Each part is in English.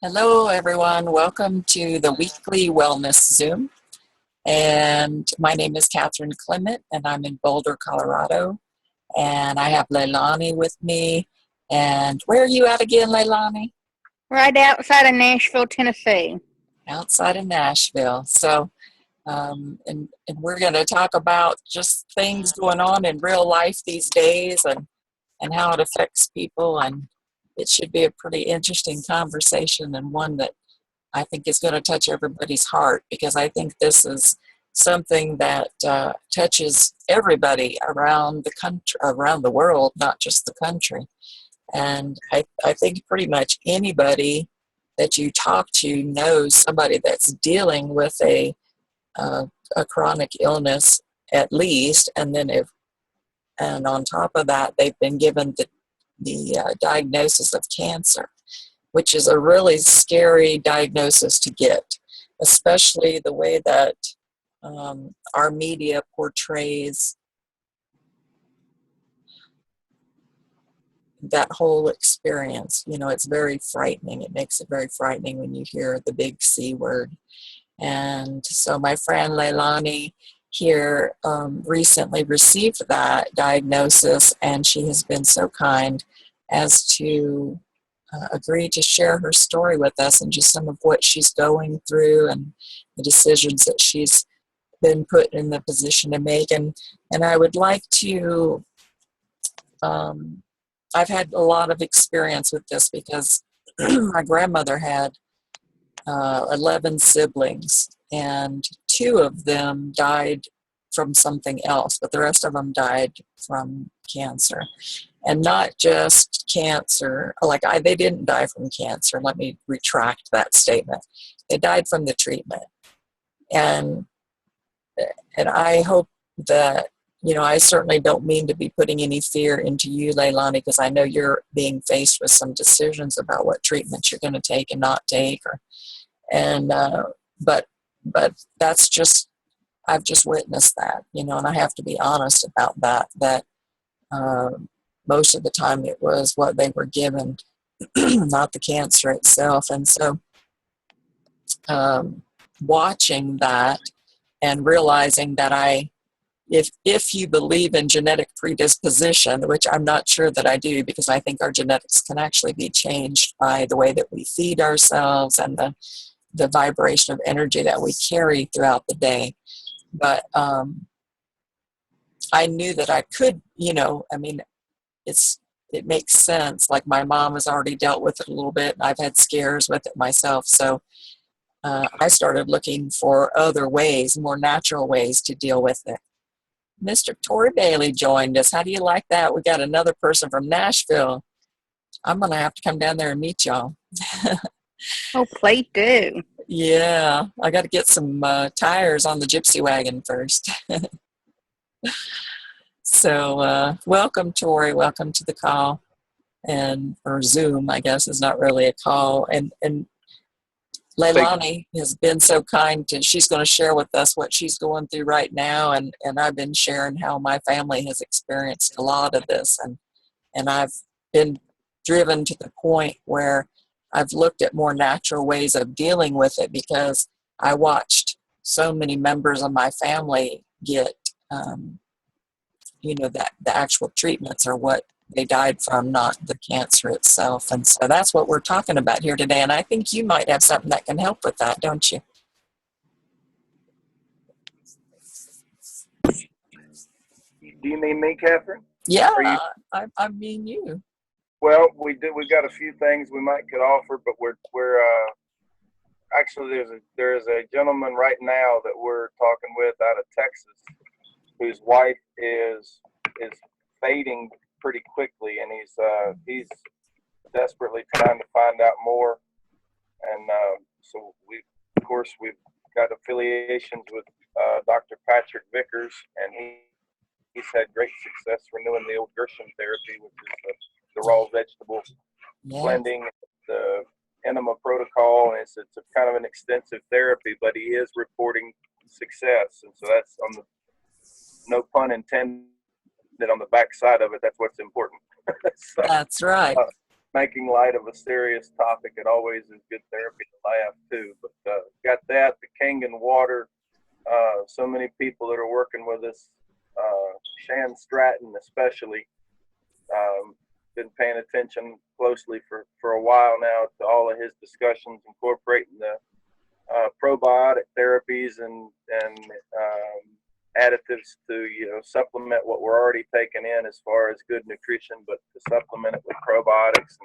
Hello, everyone. Welcome to the weekly wellness Zoom. And my name is Catherine Clement, and I'm in Boulder, Colorado. And I have Leilani with me. And where are you at again, Leilani? Right outside of Nashville, Tennessee. Outside of Nashville. And we're going to talk about just things going on in real life these days and how it affects people. And it should be a pretty interesting conversation and one that I think is going to touch everybody's heart because I think this is something that touches everybody around the country, around the world, not just the country. And I think pretty much anybody that you talk to knows somebody that's dealing with a chronic illness at least, and on top of that, they've been given the diagnosis of cancer, which is a really scary diagnosis to get, especially the way that our media portrays that whole experience. You know, it's very frightening. It makes it very frightening when you hear the big C word. And so my friend Leilani here recently received that diagnosis, and she has been so kind as to agree to share her story with us and just some of what she's going through and the decisions that she's been put in the position to make. And I would like to, I've had a lot of experience with this because my grandmother had 11 siblings, and two of them died from something else, but the rest of them died from cancer. And not just cancer, they didn't die from cancer. Let me retract that statement. They died from the treatment. And and I hope that, you know, I certainly don't mean to be putting any fear into you, Leilani, because I know you're being faced with some decisions about what treatments you're going to take and not take, and but that's just, I've just witnessed that, you know, and I have to be honest about that uh, most of the time it was what they were given, not the cancer itself. And so um, watching that and realizing that if you believe in genetic predisposition, which I'm not sure that I do, because I think our genetics can actually be changed by the way that we feed ourselves and the vibration of energy that we carry throughout the day. But I knew that I could, you know, I mean, it makes sense. Like my mom has already dealt with it a little bit, and I've had scares with it myself. So I started looking for other ways, more natural ways to deal with it. Mr. Tori Bailey joined us. How do you like that? We got another person from Nashville. I'm going to have to come down there and meet y'all. Oh, please do. Yeah, I got to get some tires on the gypsy wagon first. So welcome, Tori. Welcome to the call, and or Zoom, I guess, is not really a call. And Leilani has been so kind to, she's going to share with us what she's going through right now. And I've been sharing how my family has experienced a lot of this. And I've been driven to the point where I've looked at more natural ways of dealing with it because I watched so many members of my family get, that the actual treatments are what they died from, not the cancer itself. And so that's what we're talking about here today. And I think you might have something that can help with that, don't you? Do you mean me, Catherine? Yeah, Are you? I mean you. Well, we do. We got a few things we might could offer, but we're actually there's a gentleman right now that we're talking with out of Texas, whose wife is fading pretty quickly, and he's desperately trying to find out more. And so we've got affiliations with Dr. Patrick Vickers, and he's had great success renewing the old Gershon therapy, which is the raw vegetable blending, the enema protocol, and it's a kind of an extensive therapy, but he is reporting success, and so that's on the, no pun intended, on the backside of it. That's what's important. So, That's right. making light of a serious topic. It always is good therapy to laugh too. But got that, the Kangen water. So many people that are working with us, Shan Stratton especially, been paying attention closely for a while now to all of his discussions, incorporating the probiotic therapies and additives to supplement what we're already taking in as far as good nutrition, but to supplement it with probiotics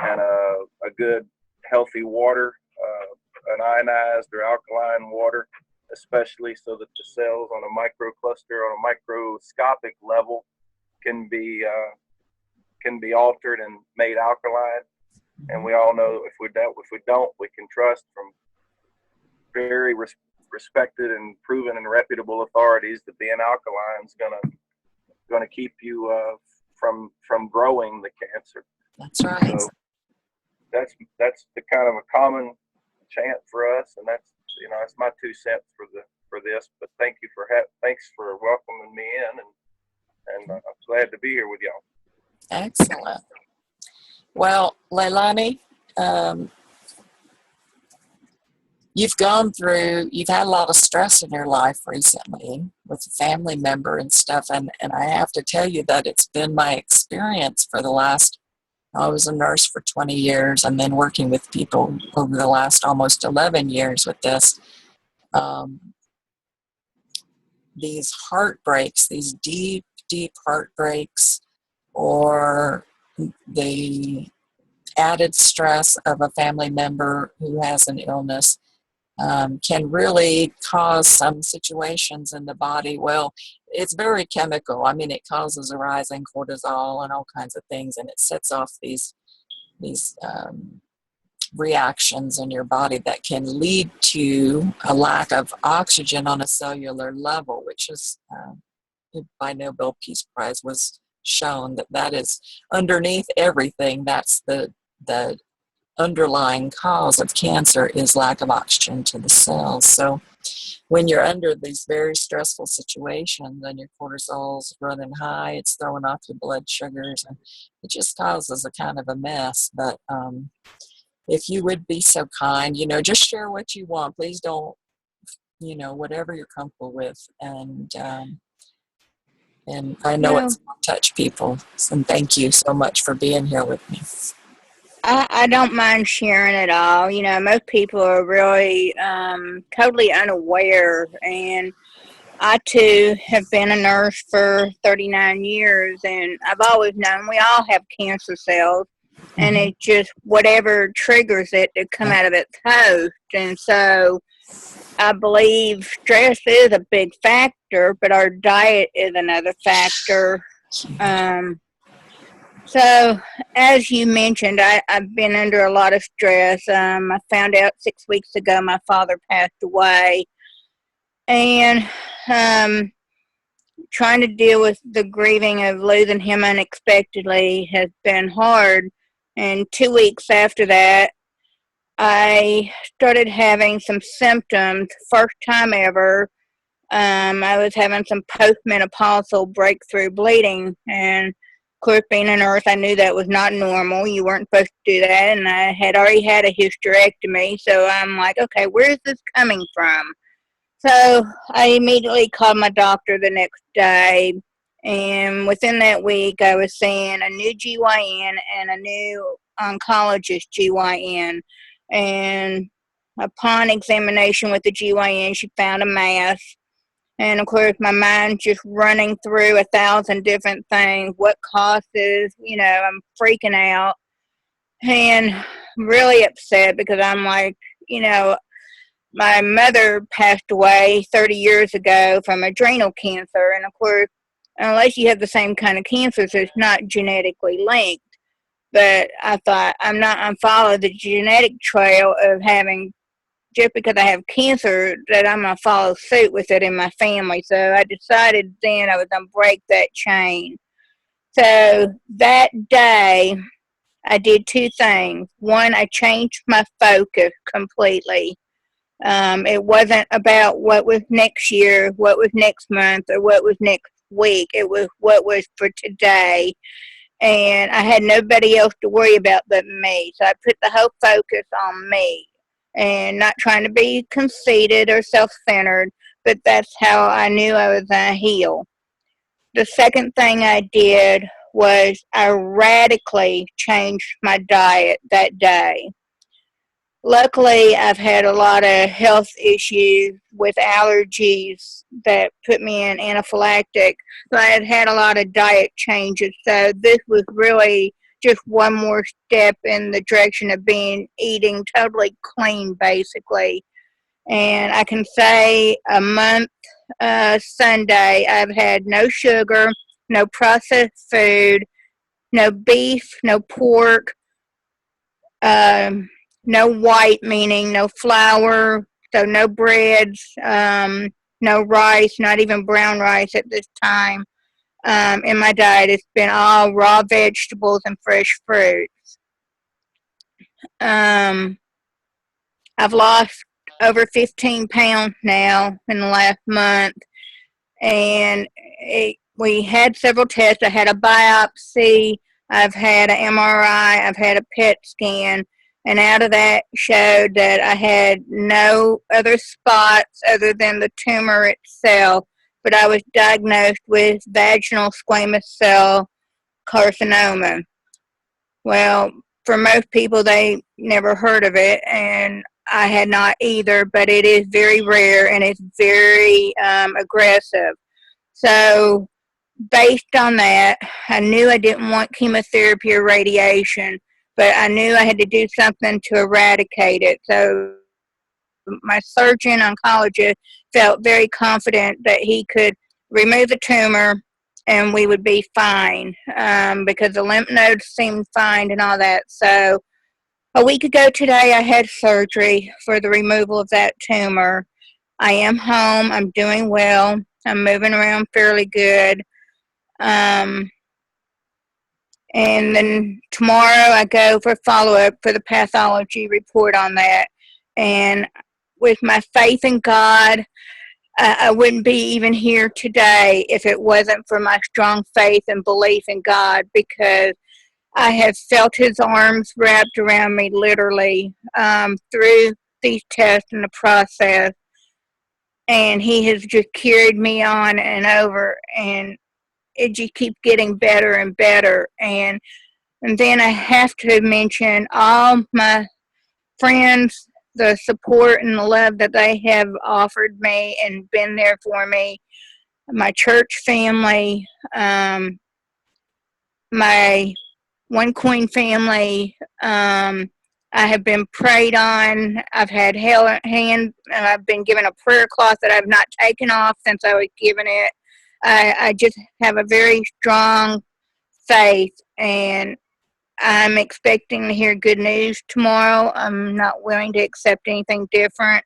and a good healthy water, an ionized or alkaline water, especially so that the cells on a microcluster, on a microscopic level, can be altered and made alkaline. And we all know if we don't, we can trust from very respected and proven and reputable authorities that being alkaline is gonna keep you from growing the cancer. That's right. So that's the kind of a common chant for us, and that's my 2 cents for this. But thanks for welcoming me in, and I'm glad to be here with y'all. Excellent. Well, Leilani, you've had a lot of stress in your life recently with a family member and stuff, and I have to tell you that it's been my experience for the last, I was a nurse for 20 years and then working with people over the last almost 11 years with this. These heartbreaks, these deep, deep heartbreaks, or the added stress of a family member who has an illness can really cause some situations in the body. Well, it's very chemical. I mean, it causes a rise in cortisol and all kinds of things, and it sets off these reactions in your body that can lead to a lack of oxygen on a cellular level, which is by Nobel Peace Prize was shown that is underneath everything. That's the underlying cause of cancer is lack of oxygen to the cells. So when you're under these very stressful situations and your cortisol's running high, it's throwing off your blood sugars, and it just causes a kind of a mess. But if you would be so kind, just share what you want. Please don't, whatever you're comfortable with. And I know it's going to touch people. And thank you so much for being here with me. I don't mind sharing it all. Most people are really totally unaware. And I, too, have been a nurse for 39 years. And I've always known we all have cancer cells. And it just, whatever triggers it to come out of its host. And so I believe stress is a big factor, but our diet is another factor. So, as you mentioned, I've been under a lot of stress. I found out 6 weeks ago my father passed away. And trying to deal with the grieving of losing him unexpectedly has been hard. And 2 weeks after that, I started having some symptoms. First time ever, I was having some postmenopausal breakthrough bleeding. And of course, being a nurse, I knew that was not normal. You weren't supposed to do that. And I had already had a hysterectomy. So I'm like, okay, where is this coming from? So I immediately called my doctor the next day. And within that week, I was seeing a new GYN and a new oncologist GYN. And upon examination with the GYN, she found a mass. And of course, my mind's just running through 1,000 different things. What causes, I'm freaking out and really upset because I'm like, my mother passed away 30 years ago from adrenal cancer. And of course, unless you have the same kind of cancers, it's not genetically linked. But I thought I'm not going to follow the genetic trail of having, just because I have cancer, that I'm going to follow suit with it in my family. So I decided then I was going to break that chain. So that day, I did 2 things. One, I changed my focus completely. It wasn't about what was next year, what was next month, or what was next week. It was what was for today. and I had nobody else to worry about but me. So I put the whole focus on me, and not trying to be conceited or self-centered, but that's how I knew I was going to heal. The second thing I did was I radically changed my diet that day. Luckily, I've had a lot of health issues with allergies that put me in anaphylactic. So I had had a lot of diet changes. So this was really just one more step in the direction of eating totally clean, basically. And I can say a month Sunday, I've had no sugar, no processed food, no beef, no pork, no white, meaning no flour, so no breads, no rice, not even brown rice at this time. In my diet, it's been all raw vegetables and fresh fruit. I've lost over 15 pounds now in the last month, and we had several tests. I had a biopsy, I've had an MRI, I've had a PET scan, and out of that showed that I had no other spots other than the tumor itself, but I was diagnosed with vaginal squamous cell carcinoma. Well, for most people, they never heard of it, and I had not either, but it is very rare and it's very aggressive. So, based on that, I knew I didn't want chemotherapy or radiation, but I knew I had to do something to eradicate it. So, my surgeon oncologist felt very confident that he could remove the tumor and we would be fine because the lymph nodes seemed fine and all that. So a week ago today, I had surgery for the removal of that tumor. I am home. I'm doing well. I'm moving around fairly good. And then tomorrow I go for follow-up for the pathology report on that. And with my faith in God, I wouldn't be even here today if it wasn't for my strong faith and belief in God, because I have felt his arms wrapped around me literally through these tests and the process. And he has just carried me on and over, and it just keeps getting better and better. And then I have to mention all my friends, the support and the love that they have offered me and been there for me, my church family, my One Coin family. I have been prayed on. I've had I've been given a prayer cloth that I've not taken off since I was given it. I just have a very strong faith, and I'm expecting to hear good news tomorrow. I'm not willing to accept anything different,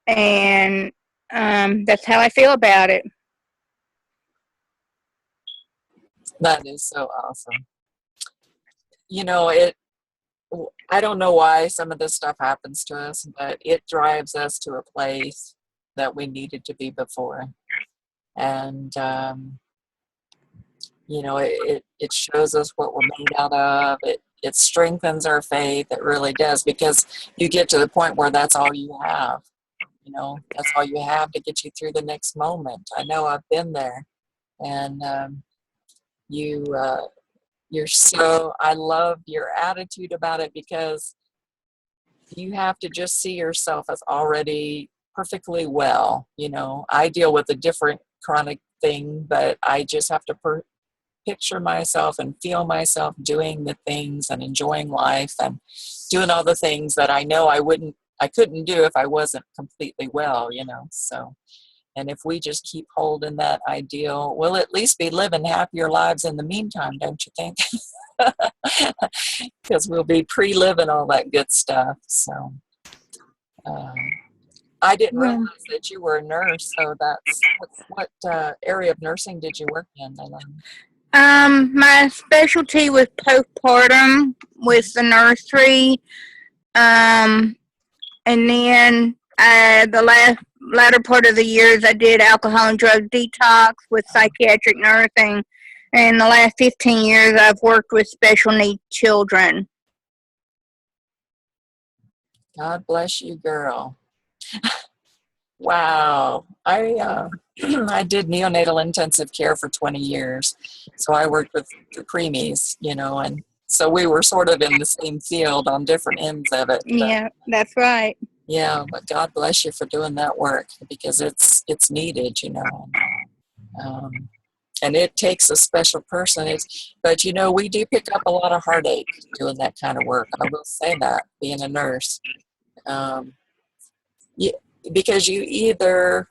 and that's how I feel about it. That is so awesome. You know, I don't know why some of this stuff happens to us, but it drives us to a place that we needed to be before. And, you know, it shows us what we're made out of. It strengthens our faith. It really does, because you get to the point where that's all you have. You know, that's all you have to get you through the next moment. I know I've been there. And I love your attitude about it, because you have to just see yourself as already perfectly well. You know, I deal with a different chronic thing, but I just have to picture myself and feel myself doing the things and enjoying life and doing all the things that I know I couldn't do if I wasn't completely well, you know. So, and if we just keep holding that ideal, we'll at least be living happier lives in the meantime, don't you think? Because we'll be pre-living all that good stuff. So I didn't realize that you were a nurse. So what area of nursing did you work in, Elaine? My specialty was postpartum with the nursery. And then the latter part of the years I did alcohol and drug detox with psychiatric nursing. In the last 15 years, I've worked with special needs children. God bless you, girl. Wow. I did neonatal intensive care for 20 years. So I worked with the preemies, and so we were sort of in the same field on different ends of it. But Yeah, that's right. yeah, but God bless you for doing that work because it's needed, and it takes a special person. But we do pick up a lot of heartache doing that kind of work. I will say that, being a nurse. Um, yeah, because you either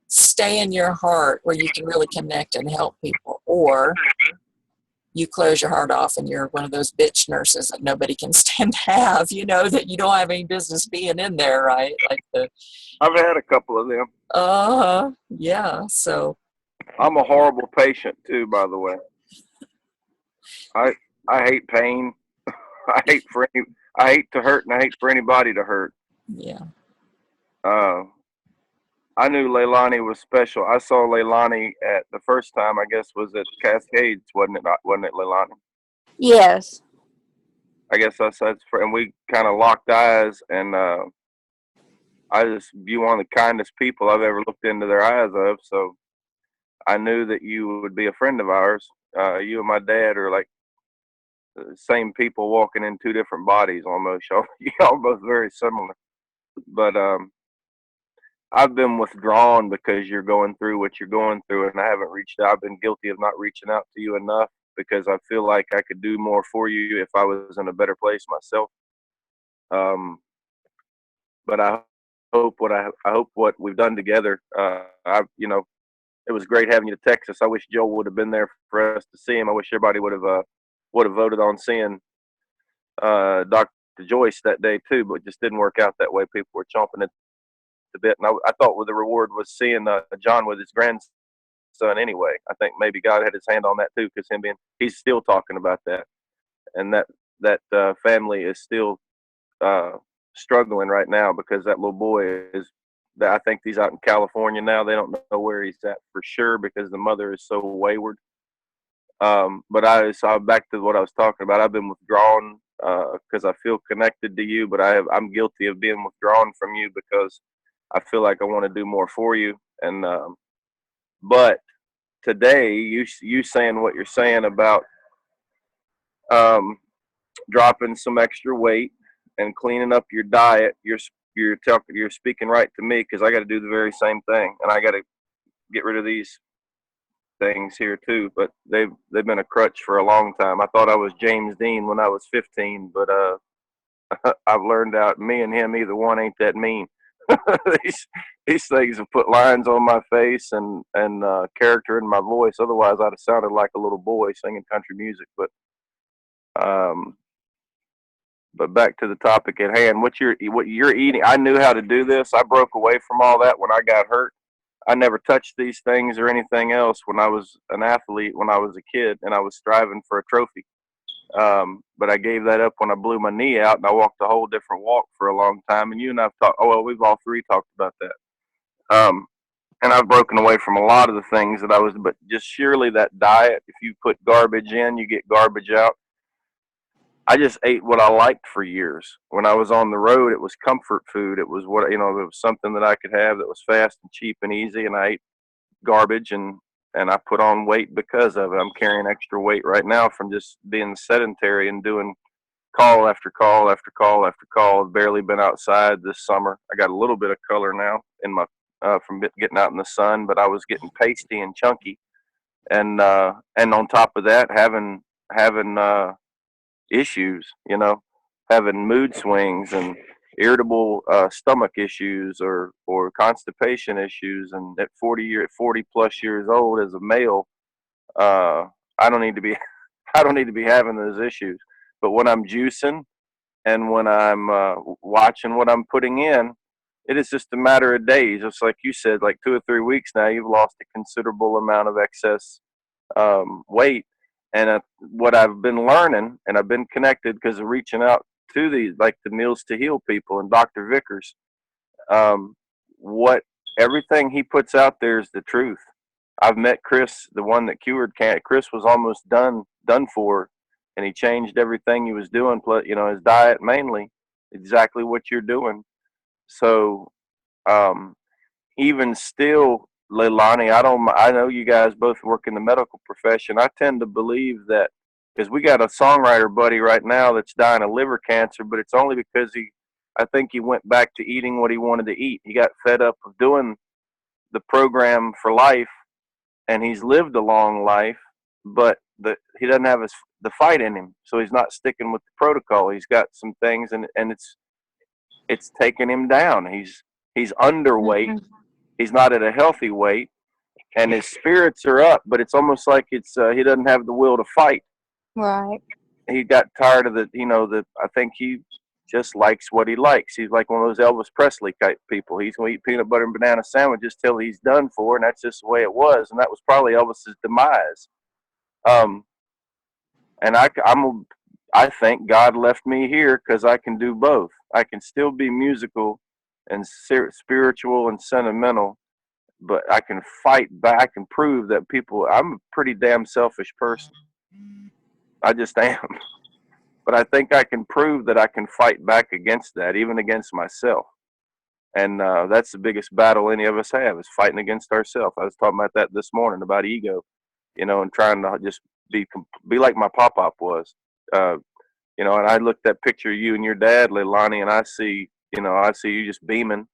stay in your heart where you can really connect and help people, or you close your heart off and you're one of those bitch nurses that nobody can stand to have, that you don't have any business being in there, right? Like I've had a couple of them. Yeah. So I'm a horrible patient too, by the way. I I hate pain. I hate to hurt, and I hate for anybody to hurt. yeah. Uh, I knew Leilani was special. I saw Leilani at the first time, I guess, was at Cascades, wasn't it? Wasn't it, Leilani? Yes. I guess and we kind of locked eyes, and I just you one of the kindest people I've ever looked into their eyes of. So I knew that you would be a friend of ours. You and my dad are like the same people walking in two different bodies almost. Y'all both very similar. But I've been withdrawn because you're going through what you're going through, and I haven't reached out. I've been guilty of not reaching out to you enough because I feel like I could do more for you if I was in a better place myself. But I hope what we've done together. It was great having you to Texas. I wish Joel would have been there for us to see him. I wish everybody would have voted on seeing Dr. Joyce that day too, but it just didn't work out that way. People were chomping at the bit, and I thought the reward was seeing John with his grandson. Anyway, I think maybe God had his hand on that too, because he's still talking about that, and that family is still uh, struggling right now because that little boy is. I think he's out in California now. They don't know where he's at for sure because the mother is so wayward. But I saw back to what I was talking about. I've been withdrawn because I feel connected to you, but I'm guilty of being withdrawn from you because I feel like I want to do more for you. And but today, you saying what you're saying about um, dropping some extra weight and cleaning up your diet, you're speaking right to me because I got to do the very same thing, and I got to get rid of these things here too, but they've been a crutch for a long time. I thought I was James Dean when I was 15, but I've learned out me and him either one ain't that mean. these things have put lines on my face and character in my voice. Otherwise, I'd have sounded like a little boy singing country music. Um, but back to the topic at hand. What you're eating? I knew how to do this. I broke away from all that when I got hurt. I never touched these things or anything else when I was an athlete, when I was a kid, and I was striving for a trophy. But I gave that up when I blew my knee out, and I walked a whole different walk for a long time. And you and I've talked. Oh well, we've all three talked about that. And I've broken away from a lot of the things that I was. But just surely that diet, if you put garbage in, you get garbage out. I just ate what I liked for years. When I was on the road, it was comfort food. It was it was something that I could have that was fast and cheap and easy. And I ate garbage and I put on weight because of it. I'm carrying extra weight right now from just being sedentary and doing call after call after call after call. I've barely been outside this summer. I got a little bit of color now in my from getting out in the sun, but I was getting pasty and chunky, and on top of that, having issues, having mood swings and irritable stomach issues or constipation issues. And at 40 plus years old as a male, I don't need to be I don't need to be having those issues. But when I'm juicing and when I'm watching what I'm putting in, it is just a matter of days. Just like you said, like 2 or 3 weeks now, you've lost a considerable amount of excess weight. And what I've been learning, and I've been connected because of reaching out to these, like the Meals to Heal people and Dr. Vickers, what everything he puts out there is the truth. I've met Chris, the one that cured cancer. Chris was almost done for, and he changed everything he was doing. Plus, his diet mainly, exactly what you're doing. So, um, even still, Leilani, I don't. I know you guys both work in the medical profession. I tend to believe that because we got a songwriter buddy right now that's dying of liver cancer, but it's only because I think he went back to eating what he wanted to eat. He got fed up of doing the program for life, and he's lived a long life, but he doesn't have the fight in him, so he's not sticking with the protocol. He's got some things, and it's taking him down. He's underweight. Hmm. He's not at a healthy weight, and his spirits are up, but it's almost like he doesn't have the will to fight. Right. He got tired of the I think he just likes what he likes. He's like one of those Elvis Presley type people. He's going to eat peanut butter and banana sandwiches till he's done for, and that's just the way it was. And that was probably Elvis's demise. Um, and I think God left me here because I can do both. I can still be musical and spiritual and sentimental, but I can fight back and prove that I'm a pretty damn selfish person. I just am. But I think I can prove that I can fight back against that, even against myself. And that's the biggest battle any of us have, is fighting against ourselves. I was talking about that this morning, about ego, and trying to just be like my pop-up was. Uh, and I looked at that picture of you and your dad, Leilani, and I see you just beaming,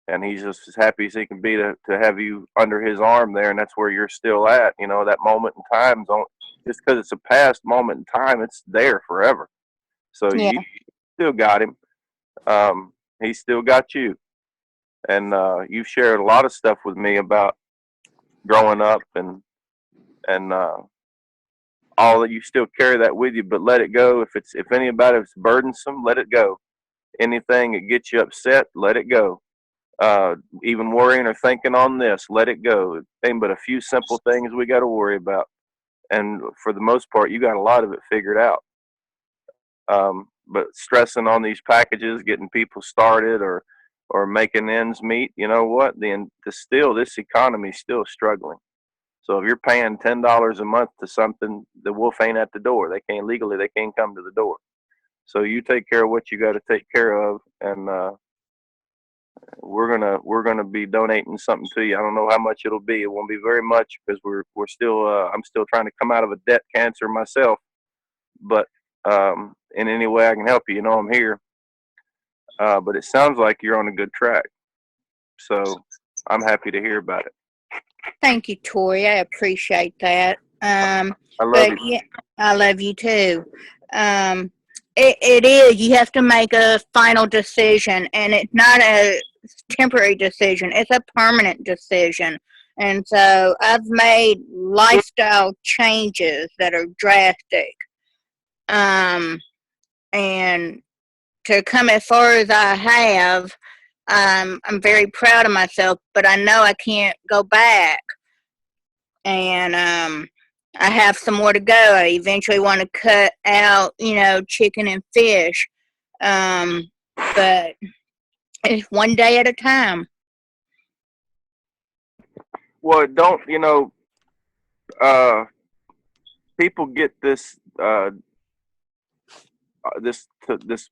and he's just as happy as he can be to have you under his arm there, and that's where you're still at. That moment in time, just because it's a past moment in time, it's there forever. So Yeah. you still got him. He still got you, and you've shared a lot of stuff with me about growing up and all that. You still carry that with you, but let it go. If any about it's burdensome, let it go. Anything that gets you upset, let it go. Even worrying or thinking on this, let it go. Ain't but a few simple things we got to worry about, and for the most part, you got a lot of it figured out. But stressing on these packages, getting people started, or making ends meet, you know what? This economy is still struggling. So if you're paying $10 a month to something, the wolf ain't at the door. They can't come to the door. So you take care of what you got to take care of, and we're gonna be donating something to you. I don't know how much it'll be. It won't be very much because we're still I'm still trying to come out of a debt cancer myself. But in any way I can help you, I'm here. But it sounds like you're on a good track. So I'm happy to hear about it. Thank you, Tori. I appreciate that. I love But you. yeah, I love you too. Um, it is. You have to make a final decision, and it's not a temporary decision. It's a permanent decision. And so I've made lifestyle changes that are drastic. Um, and to come as far as I have, I'm very proud of myself, but I know I can't go back. And I have some more to go. I eventually want to cut out, chicken and fish, but it's one day at a time. Well, don't uh, people get this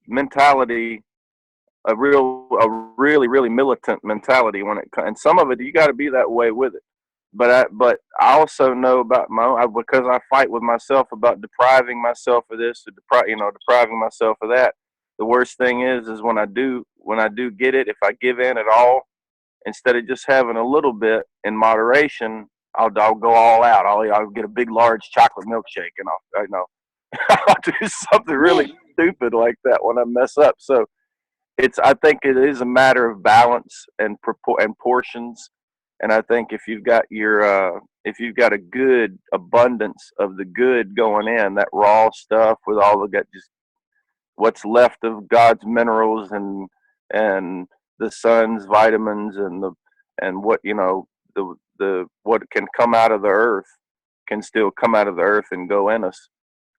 mentality, a really really militant mentality when it comes, and some of it you got to be that way with it. But I also know about because I fight with myself about depriving myself of this, or depriving myself of that. The worst thing is when I do get it, if I give in at all, instead of just having a little bit in moderation, I'll go all out. I'll get a big large chocolate milkshake, and I'll do something really stupid like that when I mess up. So I think it is a matter of balance and portions. And I think if you've got a good abundance of the good going in, that raw stuff with all the just what's left of God's minerals and the sun's vitamins and what the what can come out of the earth can still come out of the earth and go in us.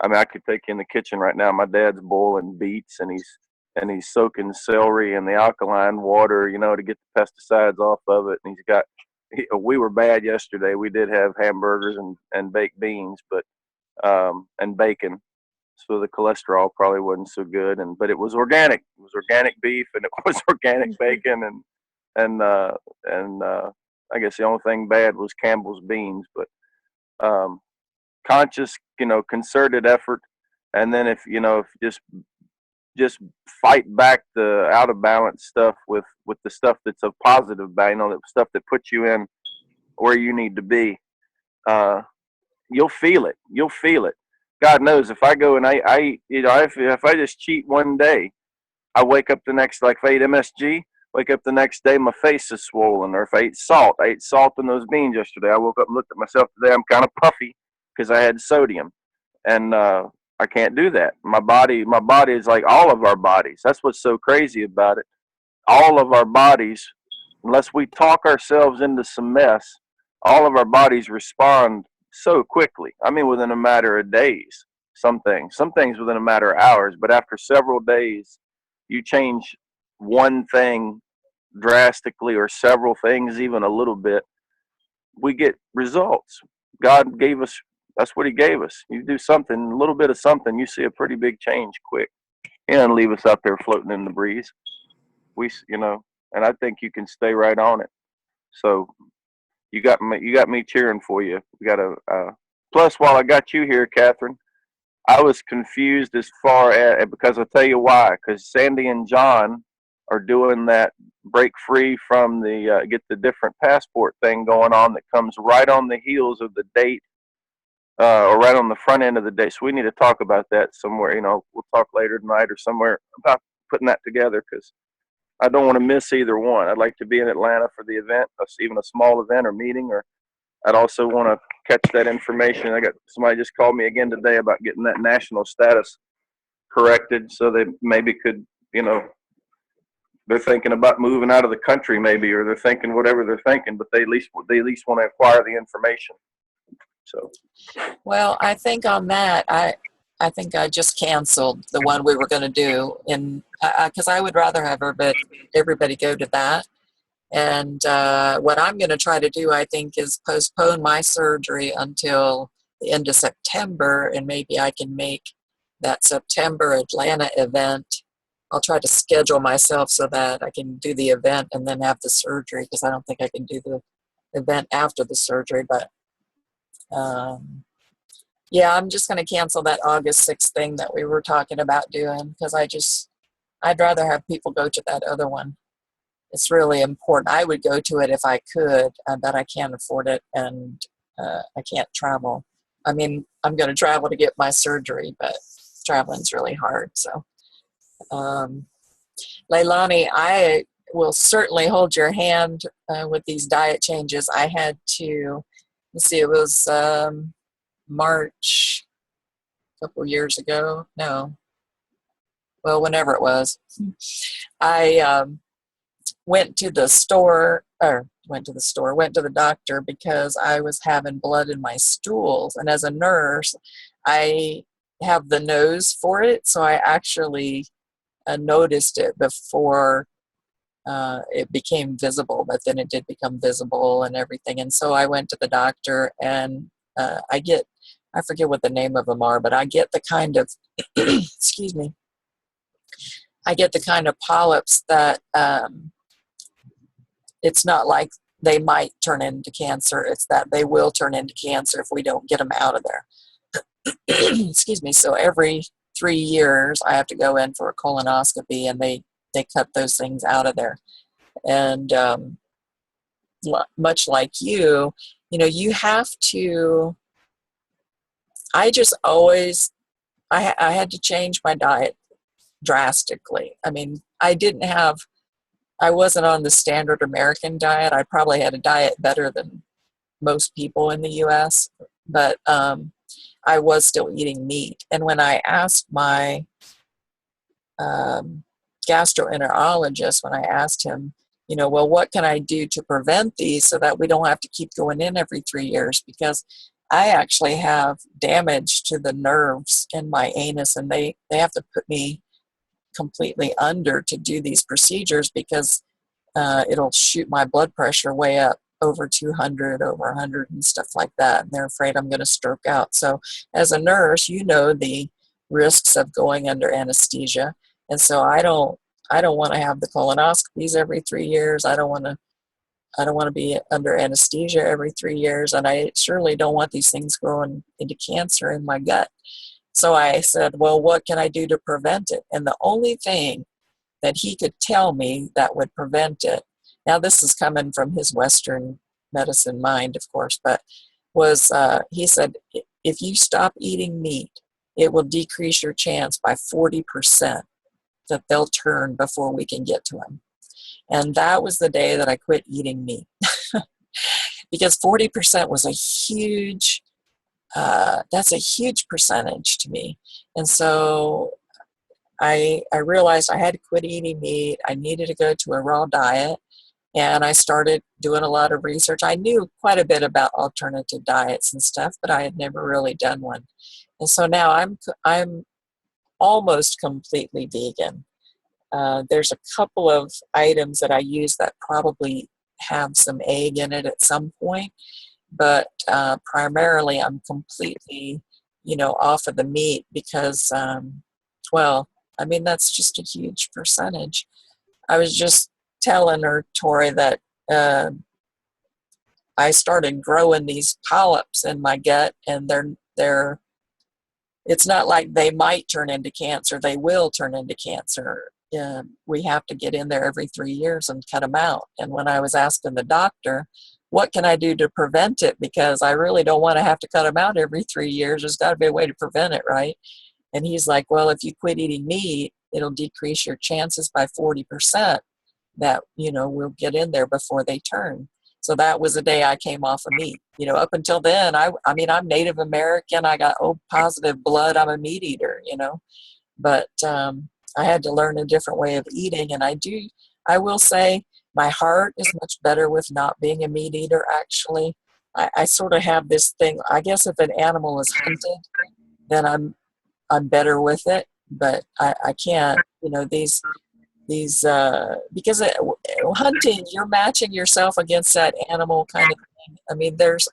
I mean, I could take you in the kitchen right now. My dad's boiling beets, and he's soaking celery in the alkaline water, to get the pesticides off of it. And we were bad yesterday. We did have hamburgers and baked beans, but and bacon. So the cholesterol probably wasn't so good, but it was organic. It was organic beef, and it was organic bacon, and I guess the only thing bad was Campbell's beans. But conscious, concerted effort, and then if just fight back the out of balance stuff with the stuff that's a positive, the stuff that puts you in where you need to be. You'll feel it. You'll feel it. God knows if I go and I eat, if I just cheat one day, I wake up the next, like if I ate MSG, wake up the next day, my face is swollen. Or if I ate salt in those beans yesterday. I woke up and looked at myself today. I'm kind of puffy because I had sodium, and I can't do that. My body is like all of our bodies. That's what's so crazy about it. All of our bodies, unless we talk ourselves into some mess, all of our bodies respond so quickly. I mean, within a matter of days, some things within a matter of hours, but after several days, you change one thing drastically or several things, even a little bit, we get results. God gave us, that's what he gave us. You do something, a little bit of something, you see a pretty big change quick. He doesn't leave us out there floating in the breeze. And I think you can stay right on it. So you got me cheering for you. We got plus while I got you here, Catherine, I was confused as far as, because I'll tell you why, because Sandy and John are doing that break free from the get the different passport thing going on that comes right on the heels of the date, or right on the front end of the date. So we need to talk about that somewhere. We'll talk later tonight or somewhere about putting that together, because I don't want to miss either one. I'd like to be in Atlanta for the event, even a small event or meeting, or I'd also want to catch that information. I got somebody just called me again today about getting that national status corrected, so they maybe could, they're thinking about moving out of the country maybe, or they're thinking whatever they're thinking, but they at least want to acquire the information. So, Well, I think on that, I think I just canceled the one we were going to do, and because I would rather have everybody go to that. And what I'm going to try to do, I think, is postpone my surgery until the end of September, and maybe I can make that September Atlanta event. I'll try to schedule myself so that I can do the event and then have the surgery, because I don't think I can do the event after the surgery. But yeah, I'm just going to cancel that August 6th thing that we were talking about doing, because I'd rather have people go to that other one. It's really important. I would go to it if I could, but I can't afford it, and I can't travel. I mean, I'm going to travel to get my surgery, but traveling's really hard. So, Leilani, I will certainly hold your hand with these diet changes. I had to, let's see, it was March a couple years ago. No, well, whenever it was. I went to the doctor because I was having blood in my stools. And as a nurse, I have the nose for it. So I actually noticed it before it became visible, but then it did become visible and everything. And so I went to the doctor, and I forget what the name of them are, but I get the kind of, excuse me, I get the kind of polyps that, it's not like they might turn into cancer. It's that they will turn into cancer if we don't get them out of there. Excuse me. So every 3 years, I have to go in for a colonoscopy, and they cut those things out of there. And much like you have to. I just always, I had to change my diet drastically. I mean, I wasn't on the standard American diet. I probably had a diet better than most people in the U.S., but I was still eating meat. And when I asked my gastroenterologist, when I asked him, well, what can I do to prevent these so that we don't have to keep going in every 3 years? Because I actually have damage to the nerves in my anus, and they have to put me completely under to do these procedures, because it'll shoot my blood pressure way up over 200, over 100 and stuff like that. And they're afraid I'm going to stroke out. So as a nurse, you know the risks of going under anesthesia. And so I don't want to have the colonoscopies every 3 years. I don't want to be under anesthesia every 3 years. And I certainly don't want these things growing into cancer in my gut. So I said, well, what can I do to prevent it? And the only thing that he could tell me that would prevent it, now this is coming from his Western medicine mind, of course, but was he said, if you stop eating meat, it will decrease your chance by 40% that they'll turn before we can get to them. And that was the day that I quit eating meat. Because 40% was a huge, that's a huge percentage to me. And so I realized I had to quit eating meat. I needed to go to a raw diet. And I started doing a lot of research. I knew quite a bit about alternative diets and stuff, but I had never really done one. And so now I'm almost completely vegan. There's a couple of items that I use that probably have some egg in it at some point, but primarily I'm completely, off of the meat because, well, I mean, that's just a huge percentage. I was just telling her, Tori, that I started growing these polyps in my gut, and they're it's not like they might turn into cancer. They will turn into cancer. We have to get in there every 3 years and cut them out. And when I was asking the doctor, what can I do to prevent it? Because I really don't want to have to cut them out every 3 years. There's got to be a way to prevent it, right? And he's like, well, if you quit eating meat, it'll decrease your chances by 40% that, we'll get in there before they turn. So that was the day I came off of meat. Up until then, I mean, I'm Native American. I got O positive blood. I'm a meat eater, but I had to learn a different way of eating. And I will say my heart is much better with not being a meat eater, actually. I sort of have this thing, I guess if an animal is hunted, then I'm better with it, but I can't, these because hunting, you're matching yourself against that animal kind of thing. I mean, there's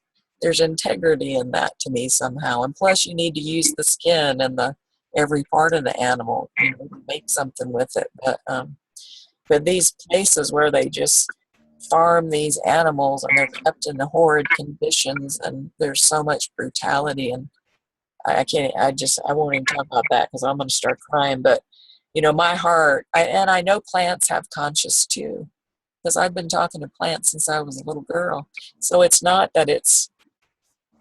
integrity in that to me somehow, and plus you need to use the skin and the every part of the animal, to make something with it. But these places where they just farm these animals and they're kept in the horrid conditions, and there's so much brutality, and I can't, I won't even talk about that because I'm going to start crying. But, my heart, and I know plants have conscience too, because I've been talking to plants since I was a little girl. So it's not that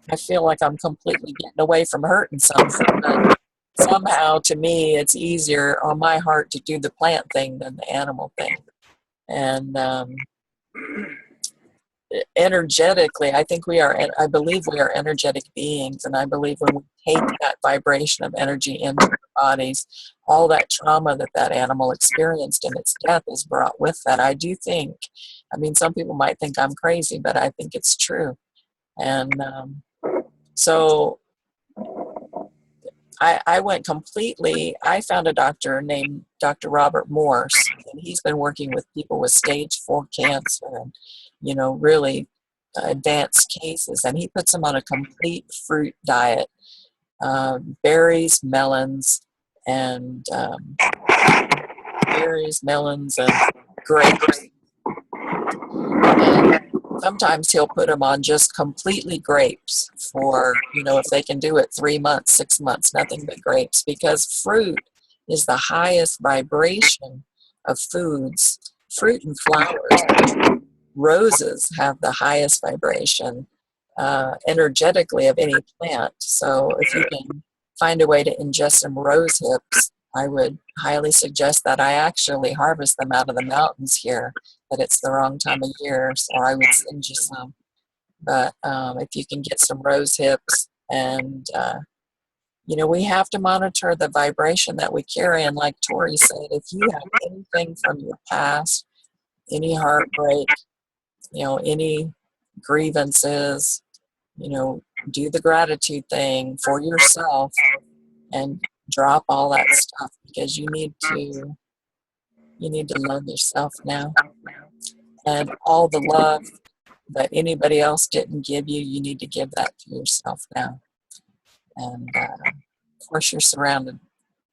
I feel like I'm completely getting away from hurting something, but somehow to me it's easier on my heart to do the plant thing than the animal thing. And energetically, I believe we are energetic beings, and I believe when we take that vibration of energy into our bodies, all that trauma that animal experienced in its death is brought with that. I do think, I mean, some people might think I'm crazy, but I think it's true. And so I went completely, I found a doctor named Dr. Robert Morse, and he's been working with people with stage 4 cancer and, really advanced cases. And he puts them on a complete fruit diet, berries, melons, and grapes. And sometimes he'll put them on just completely grapes for, if they can do it 3 months, 6 months, nothing but grapes, because fruit is the highest vibration of foods. Fruit and flowers, roses have the highest vibration energetically of any plant. So if you can find a way to ingest some rose hips, I would highly suggest that. I actually harvest them out of the mountains here, but it's the wrong time of year, so I would send you some. But if you can get some rose hips, and we have to monitor the vibration that we carry. And like Tori said, if you have anything from your past, any heartbreak, any grievances, do the gratitude thing for yourself and drop all that stuff, because you need to love yourself now. And all the love that anybody else didn't give you, you need to give that to yourself now. And of course, you're surrounded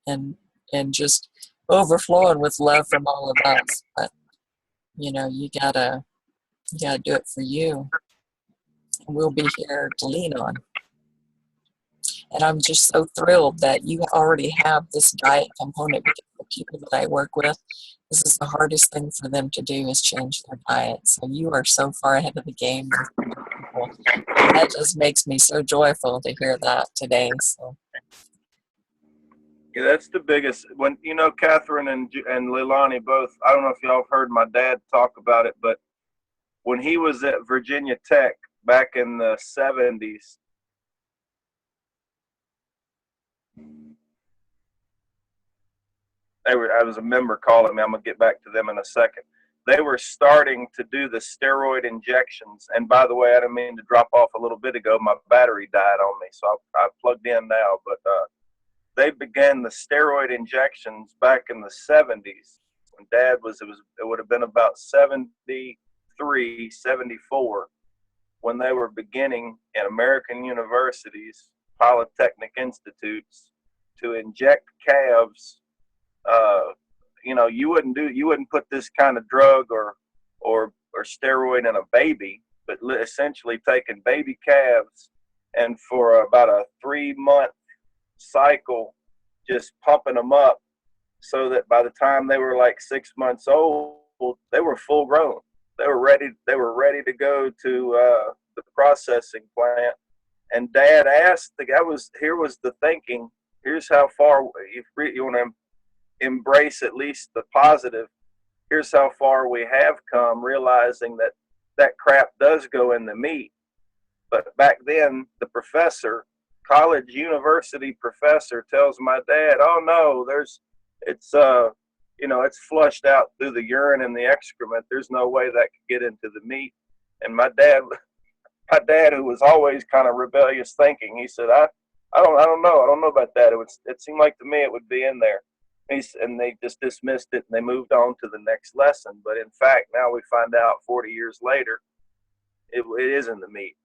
and just overflowing with love from all of us. But you know, you gotta do it for you, and we'll be here to lean on. And I'm just so thrilled that you already have this diet component, because the people that I work with, this is the hardest thing for them to do is change their diet. So you are so far ahead of the game with people. And that just makes me so joyful to hear that today. So Yeah, that's the biggest. When you know, Catherine and Leilani both. I don't know if y'all have heard my dad talk about it, but when he was at Virginia Tech back in the 70s, I was a member calling me. I'm gonna get back to them in a second. They were starting to do the steroid injections. And by the way, I didn't mean to drop off a little bit ago. My battery died on me, so I plugged in now. But they began the steroid injections back in the 70s when Dad was. It would have been about 73, 74 when they were beginning in American universities, polytechnic institutes, to inject calves. You know, you wouldn't put this kind of drug or steroid in a baby, but essentially taking baby calves and for about a 3-month cycle, just pumping them up so that by the time they were like 6 months old, they were full grown. They were ready to go to the processing plant. And Dad asked here was the thinking. Here's how far you want to embrace at least the positive. Here's how far we have come, realizing that crap does go in the meat. But back then, the professor, college university professor, tells my dad, "Oh no, it's flushed out through the urine and the excrement. There's no way that could get into the meat." And my dad, who was always kind of rebellious thinking, he said, "I don't know about that. It seemed like to me it would be in there." And they just dismissed it and they moved on to the next lesson. But in fact, now we find out 40 years later, it is in the meat.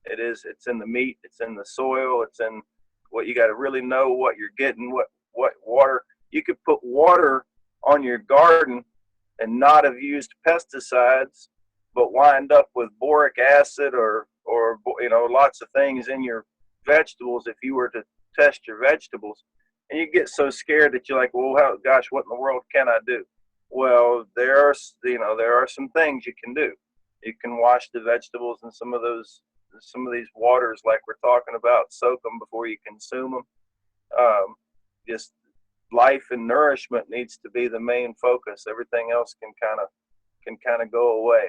It's in the meat. It's in the soil. It's in what you got to really know what you're getting, what water. You could put water on your garden and not have used pesticides, but wind up with boric acid or lots of things in your vegetables if you were to test your vegetables. And you get so scared that you're like, well, gosh, what in the world can I do? Well, there are some things you can do. You can wash the vegetables in some of these waters like we're talking about, soak them before you consume them. Just life and nourishment needs to be the main focus. Everything else can kind of go away.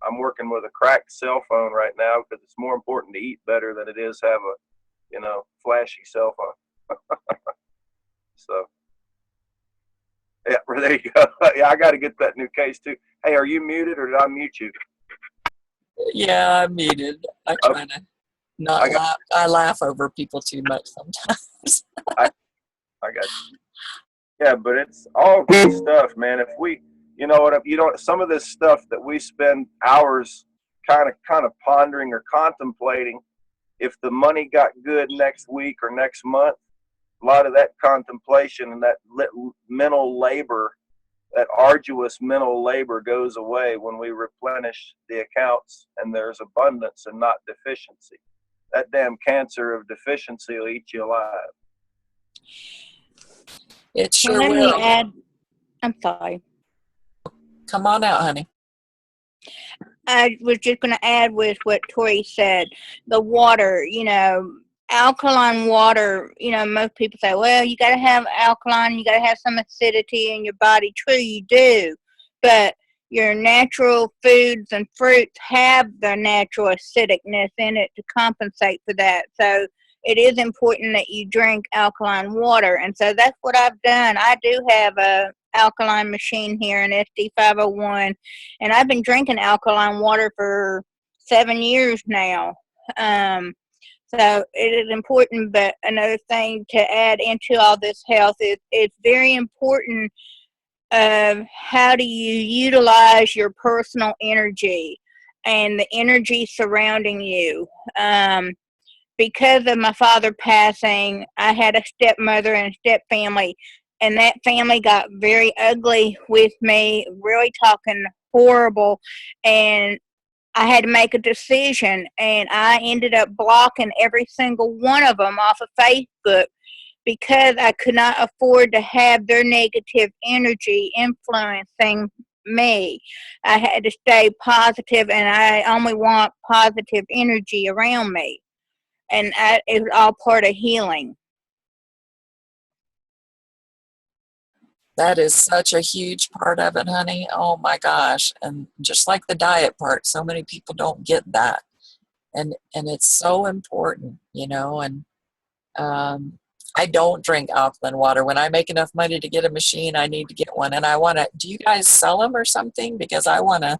I'm working with a cracked cell phone right now because it's more important to eat better than it is have a, flashy cell phone. So, yeah, there you go. Yeah, I got to get that new case too. Hey, are you muted or did I mute you? yeah, I'm muted. I try to not laugh. I laugh over people too much sometimes. I got you. Yeah, but it's all good stuff, man. If we, some of this stuff that we spend hours kind of pondering or contemplating, if the money got good next week or next month, a lot of that contemplation and that mental labor, that arduous mental labor goes away when we replenish the accounts and there's abundance and not deficiency. That damn cancer of deficiency will eat you alive. It sure Let will. me add. I'm sorry. Come on out, honey. I was just going to add with what Tori said. The water, alkaline water, most people say, well, you got to have alkaline, you got to have some acidity in your body. True, you do. But your natural foods and fruits have the natural acidicness in it to compensate for that. So it is important that you drink alkaline water. And so that's what I've done. I do have a alkaline machine here in SD501, and I've been drinking alkaline water for 7 years now. So it is important, but another thing to add into all this health is it's very important of how do you utilize your personal energy. and the energy surrounding you. Because of my father passing, I had a stepmother and a step family, and that family got very ugly with me, really talking horrible, and I had to make a decision, and I ended up blocking every single one of them off of Facebook because I could not afford to have their negative energy influencing me. I had to stay positive, and I only want positive energy around me. And it was all part of healing. That is such a huge part of it, honey. Oh my gosh. And just like the diet part, so many people don't get that. And it's so important, you know, and I don't drink alkaline water. When I make enough money to get a machine, I need to get one. And I want to, do you guys sell them or something? Because I want to,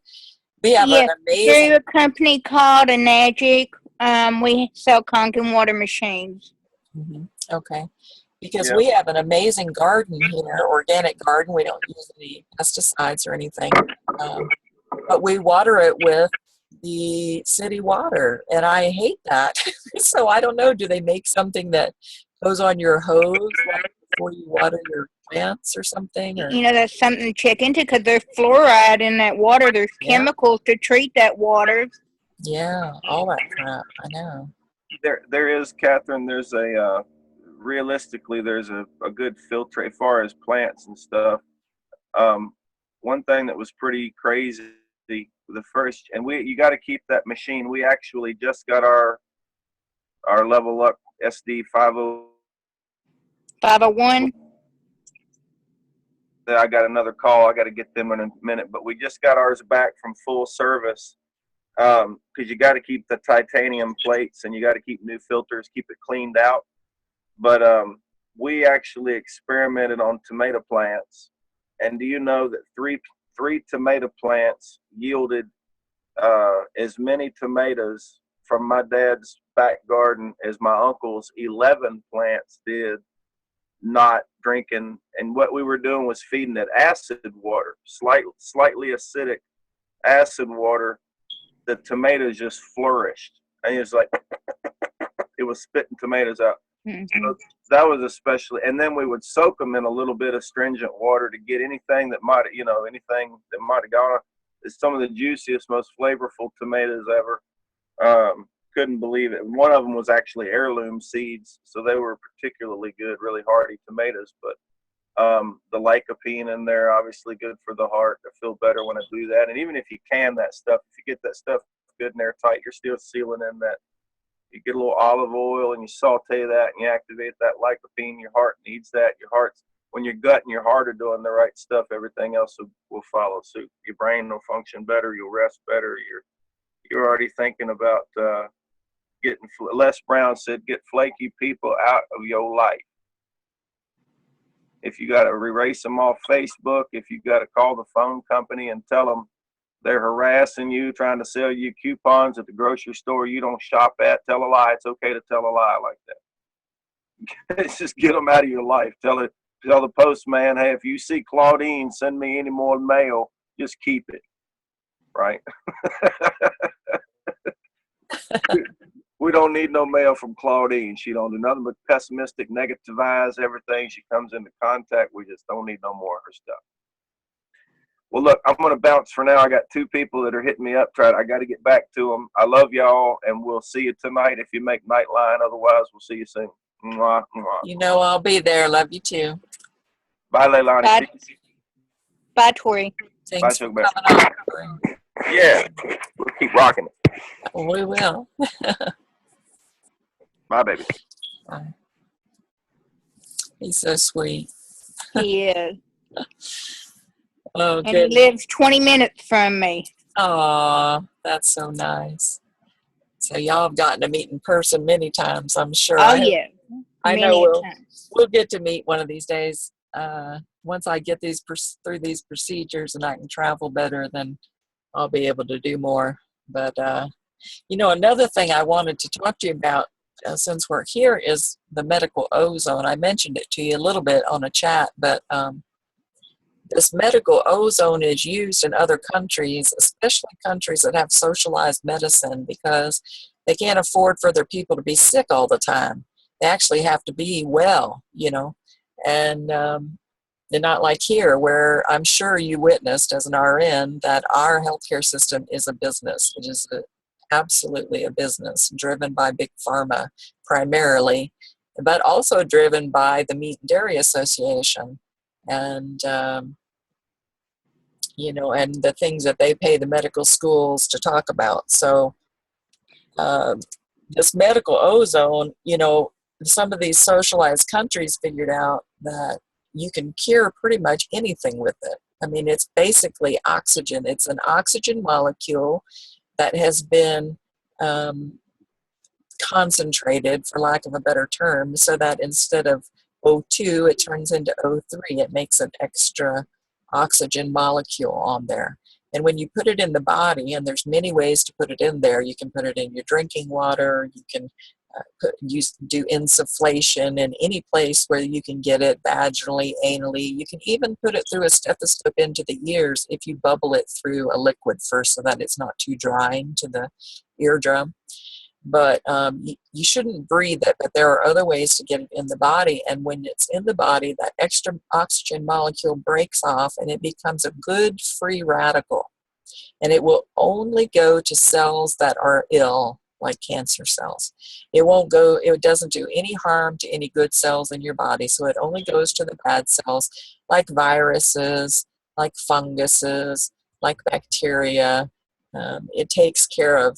we have an Yes, amazing, through a company called Enagic, we sell Kangen water machines. Mhm. Okay. Because Yeah. we have an amazing garden here, organic garden. We don't use any pesticides or anything. Um, but we water it with the city water, and I hate that. So I don't know, do they make something that goes on your hose like before you water your plants or something? Or That's something to check into because there's fluoride in that water. There's yeah, chemicals to treat that water. yeah, all that crap. I know. There is, Catherine. There's realistically, there's a good filter as far as plants and stuff. Um, One thing that was pretty crazy, the first, and you got to keep that machine. We actually just got our level up SD 50. 501. I got another call. I got to get them in a minute, but we just got ours back from full service. Because you got to keep the titanium plates and you got to keep new filters, keep it cleaned out. But we actually experimented on tomato plants, and do you know that three tomato plants yielded as many tomatoes from my dad's back garden as my uncle's 11 plants did, not drinking. And what we were doing was feeding it acid water, slightly acidic acid water. The tomatoes just flourished, and it was like it was spitting tomatoes out. Mm-hmm. So that was especially, and then we would soak them in a little bit of astringent water to get anything that might, anything that might have gone. It's some of the juiciest, most flavorful tomatoes ever. Couldn't believe it. One of them was actually heirloom seeds, so they were particularly good, really hearty tomatoes. But the lycopene in there, obviously good for the heart. I feel better when I do that. And even if you can that stuff, if you get that stuff good and airtight, you're still sealing in that. You get a little olive oil and you saute that and you activate that lycopene. Your heart needs that. When your gut and your heart are doing the right stuff, everything else will follow suit. Your brain will function better. You'll rest better. You're already thinking about getting. Les Brown said, "Get flaky people out of your life." If you got to erase them off Facebook, if you got to call the phone company and tell them they're harassing you, trying to sell you coupons at the grocery store you don't shop at, tell a lie. It's okay to tell a lie like that. Just get them out of your life. Tell the postman, hey, if you see Claudine, send me any more mail. Just keep it, right? We don't need no mail from Claudine. She don't do nothing but pessimistic, negativize everything she comes into contact. We just don't need no more of her stuff. Well, look, I'm going to bounce for now. I got two people that are hitting me up. I got to get back to them. I love y'all, and we'll see you tonight if you make Nightline. Otherwise, we'll see you soon. Mwah, mwah. You know, I'll be there. Love you too. Bye, Leilani. Bye. Bye, Tori. Thanks Bye, for Chuck coming on, Tori. Yeah, we'll keep rocking it. We will. Bye, baby. Bye. He's so sweet. He is. Oh, And he good. lives 20 minutes from me. Aw, that's so nice. So y'all have gotten to meet in person many times, I'm sure. Oh, yeah. I know Many a times. we'll get to meet one of these days. Once I get through these procedures and I can travel better, then I'll be able to do more. But another thing I wanted to talk to you about, since we're here, is the medical ozone. I mentioned it to you a little bit on a chat, but this medical ozone is used in other countries, especially countries that have socialized medicine, because they can't afford for their people to be sick all the time. They actually have to be well, you know, and they're not like here, where I'm sure you witnessed as an RN that our healthcare system is a business. It is absolutely a business driven by big pharma primarily, but also driven by the Meat and Dairy Association. And you know, and the things that they pay the medical schools to talk about. So um, this medical ozone, you know, some of these socialized countries figured out that you can cure pretty much anything with it. I mean, it's basically oxygen. It's an oxygen molecule that has been um, concentrated, for lack of a better term, so that instead of O2, it turns into O3. It makes an extra oxygen molecule on there. And when you put it in the body, and there's many ways to put it in there, you can put it in your drinking water, you can do insufflation in any place where you can get it vaginally, anally. You can even put it through a stethoscope into the ears if you bubble it through a liquid first so that it's not too drying to the eardrum. But you shouldn't breathe it, but there are other ways to get it in the body. And when it's in the body, that extra oxygen molecule breaks off and it becomes a good free radical. And it will only go to cells that are ill, like cancer cells. It won't go, it doesn't do any harm to any good cells in your body. So it only goes to the bad cells, like viruses, like funguses, like bacteria. It takes care of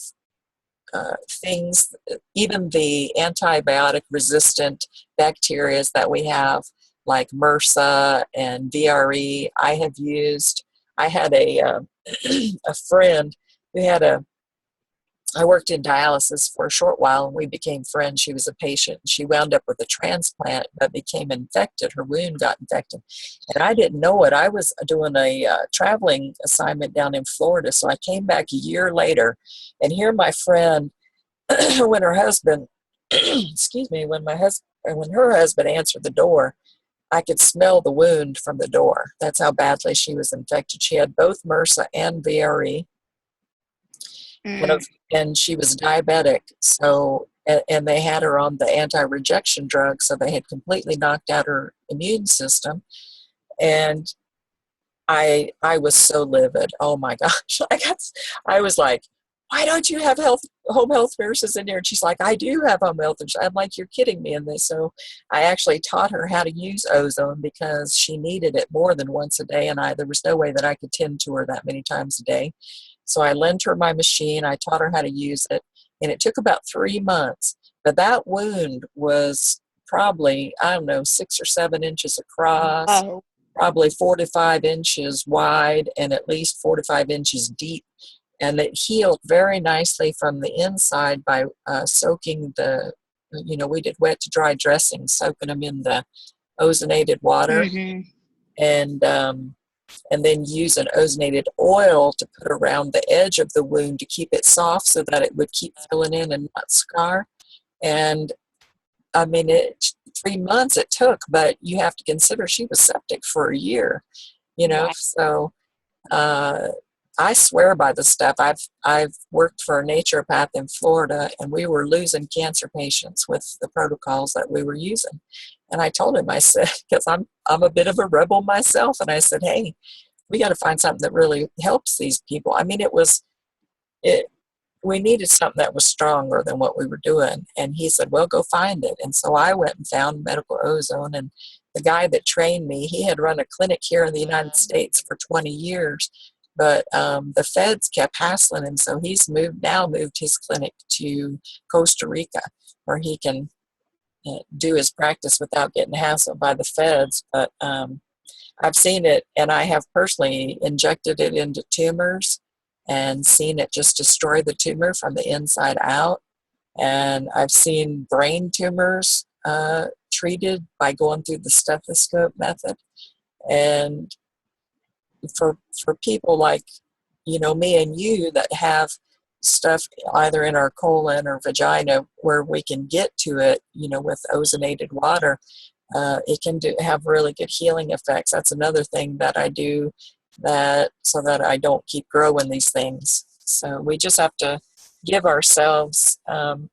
things, even the antibiotic resistant bacteria that we have, like MRSA and VRE. I had a friend who I worked in dialysis for a short while and we became friends. She was a patient. She wound up with a transplant but became infected. Her wound got infected. And I didn't know it. I was doing a traveling assignment down in Florida. So I came back a year later and here my friend, when her husband, excuse me, when her husband answered the door, I could smell the wound from the door. That's how badly she was infected. She had both MRSA and VRE. Mm. And she was diabetic, so and they had her on the anti-rejection drug, so they had completely knocked out her immune system. And I was so livid. Oh my gosh. I was like, why don't you have home health nurses in here? And she's like, I do have home health nurses. I'm like, you're kidding me. And so I actually taught her how to use ozone because she needed it more than once a day. And there was no way that I could tend to her that many times a day. So I lent her my machine. I taught her how to use it. And it took about 3 months. But that wound was probably, I don't know, 6 or 7 inches across, Oh. probably 4 to 5 inches wide, and at least 4 to 5 inches deep. And it healed very nicely from the inside by soaking we did wet to dry dressing, soaking them in the ozonated water. Mm-hmm. And then use an ozonated oil to put around the edge of the wound to keep it soft so that it would keep filling in and not scar. And I mean, 3 months it took, but you have to consider she was septic for a year, you know. Wow. So I swear by the stuff. I've worked for a naturopath in Florida, and we were losing cancer patients with the protocols that we were using. And I told him, I said, because I'm a bit of a rebel myself, and I said, hey, we got to find something that really helps these people. I mean, we needed something that was stronger than what we were doing. And he said, well, go find it. And so I went and found medical ozone. And the guy that trained me, he had run a clinic here in the United States for 20 years. But the feds kept hassling him. So he's moved his clinic to Costa Rica, where he can do his practice without getting hassled by the feds. But I've seen it, and I have personally injected it into tumors and seen it just destroy the tumor from the inside out. And I've seen brain tumors treated by going through the stethoscope method. And for people like, me and you that have stuff either in our colon or vagina where we can get to it, with ozonated water, It can have really good healing effects. That's another thing that I do so that I don't keep growing these things. So we just have to give ourselves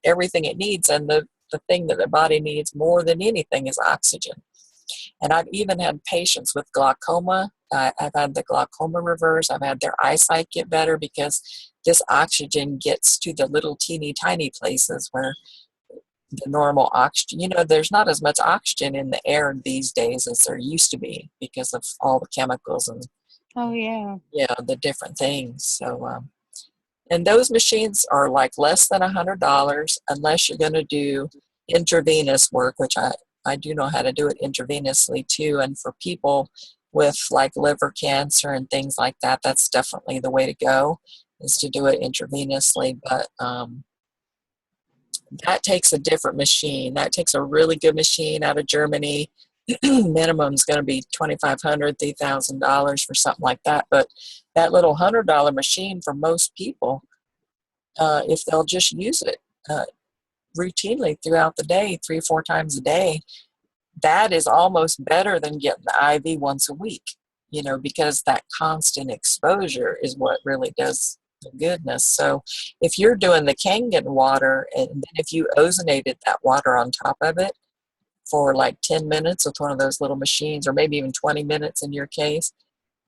everything it needs, and the thing that the body needs more than anything is oxygen. And I've even had patients with glaucoma. I've had the glaucoma reverse. I've had their eyesight get better because this oxygen gets to the little teeny tiny places where the normal oxygen, there's not as much oxygen in the air these days as there used to be because of all the chemicals and Oh, yeah. the different things. So, and those machines are like less than $100 unless you're going to do intravenous work, which I do know how to do it intravenously too. And for people with like liver cancer and things like that, that's definitely the way to go, is to do it intravenously. But that takes a different machine. That takes a really good machine out of Germany. Minimum is going to be $2,500, $3,000 for something like that. But that little $100 machine for most people, if they'll just use it routinely throughout the day, 3 or 4 times a day, that is almost better than getting the IV once a week, because that constant exposure is what really does the goodness. So if you're doing the Kangen water, and then if you ozonated that water on top of it for like 10 minutes with one of those little machines, or maybe even 20 minutes in your case,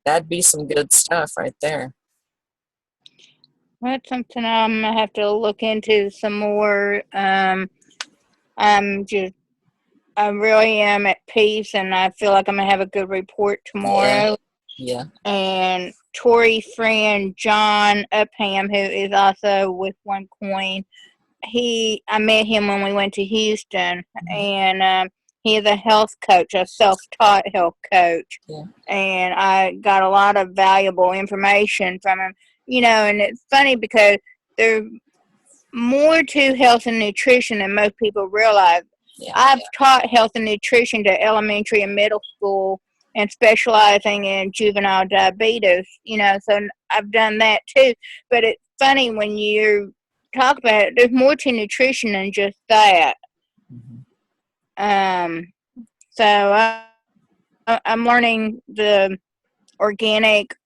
that'd be some good stuff right there. That's something I'm gonna have to look into some more. I really am at peace, and I feel like I'm gonna have a good report tomorrow. Yeah. And Tori's friend John Upham, who is also with OneCoin, I met him when we went to Houston, and he is a health coach, a self-taught health coach. Yeah. And I got a lot of valuable information from him. And it's funny because there's more to health and nutrition than most people realize. Yeah. I've taught health and nutrition to elementary and middle school and specializing in juvenile diabetes, so I've done that too. But it's funny when you talk about it, there's more to nutrition than just that. Mm-hmm. So I'm learning the organic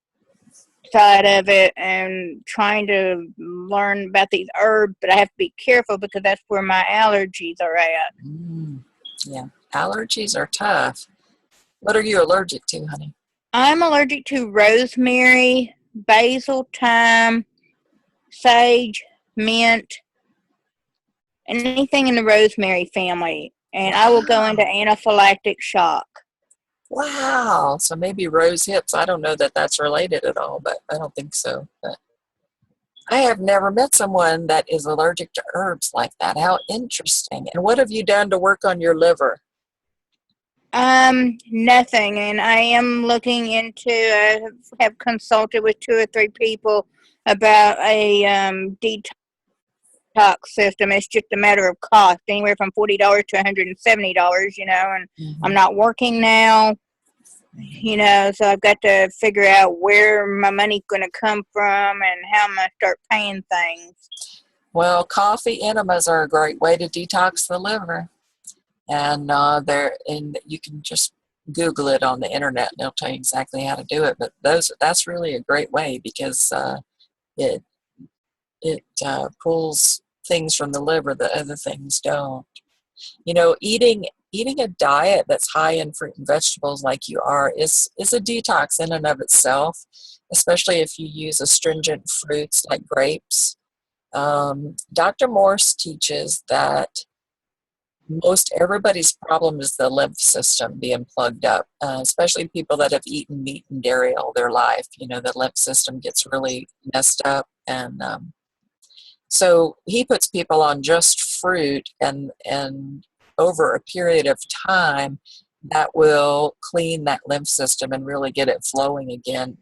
side of it and trying to learn about these herbs, but I have to be careful because that's where my allergies are at. Yeah, allergies are tough. What are you allergic to, honey? I'm allergic to rosemary, basil, thyme, sage, mint, anything in the rosemary family, and I will go into anaphylactic shock. Wow. So maybe rose hips. I don't know that that's related at all, but I don't think so. But I have never met someone that is allergic to herbs like that. How interesting. And what have you done to work on your liver? Nothing, and I am looking into, I have consulted with 2 or 3 people about a detox system. It's just a matter of cost, anywhere from $40 to $170, and I'm not working now, so I've got to figure out where my money's going to come from and how I'm going to start paying things. Well, coffee enemas are a great way to detox the liver. And you can just Google it on the internet and it'll tell you exactly how to do it. But that's really a great way because it pulls things from the liver that other things don't. Eating a diet that's high in fruit and vegetables like you are is a detox in and of itself, especially if you use astringent fruits like grapes. Dr. Morse teaches that most everybody's problem is the lymph system being plugged up, especially people that have eaten meat and dairy all their life. The lymph system gets really messed up. And so he puts people on just fruit, and over a period of time, that will clean that lymph system and really get it flowing again.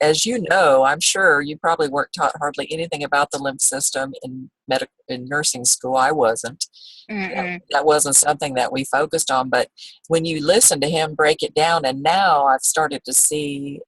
As you know, I'm sure you probably weren't taught hardly anything about the lymph system in nursing school. I wasn't. That wasn't something that we focused on. But when you listen to him break it down, and now I've started to see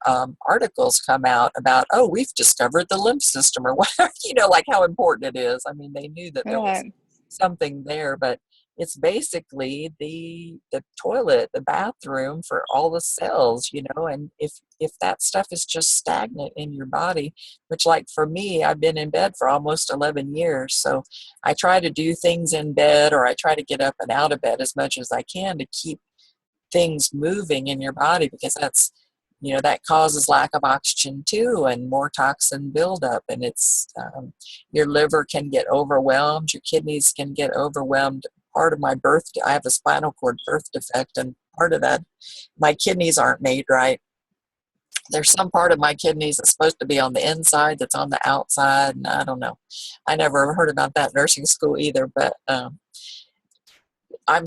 articles come out about, we've discovered the lymph system or whatever, like how important it is. I mean, they knew that there was something there, but it's basically the toilet, the bathroom for all the cells, you know. And if that stuff is just stagnant in your body, which, like for me, I've been in bed for almost 11 years, so I try to do things in bed, or I try to get up and out of bed as much as I can to keep things moving in your body, because that's, you know, that causes lack of oxygen too, and more toxin buildup. And it's your liver can get overwhelmed, your kidneys can get overwhelmed. Part of my birth, I have a spinal cord birth defect, and part of that, my kidneys aren't made right. There's some part of my kidneys that's supposed to be on the inside that's on the outside, and I don't know. I never heard about that in nursing school either, but I'm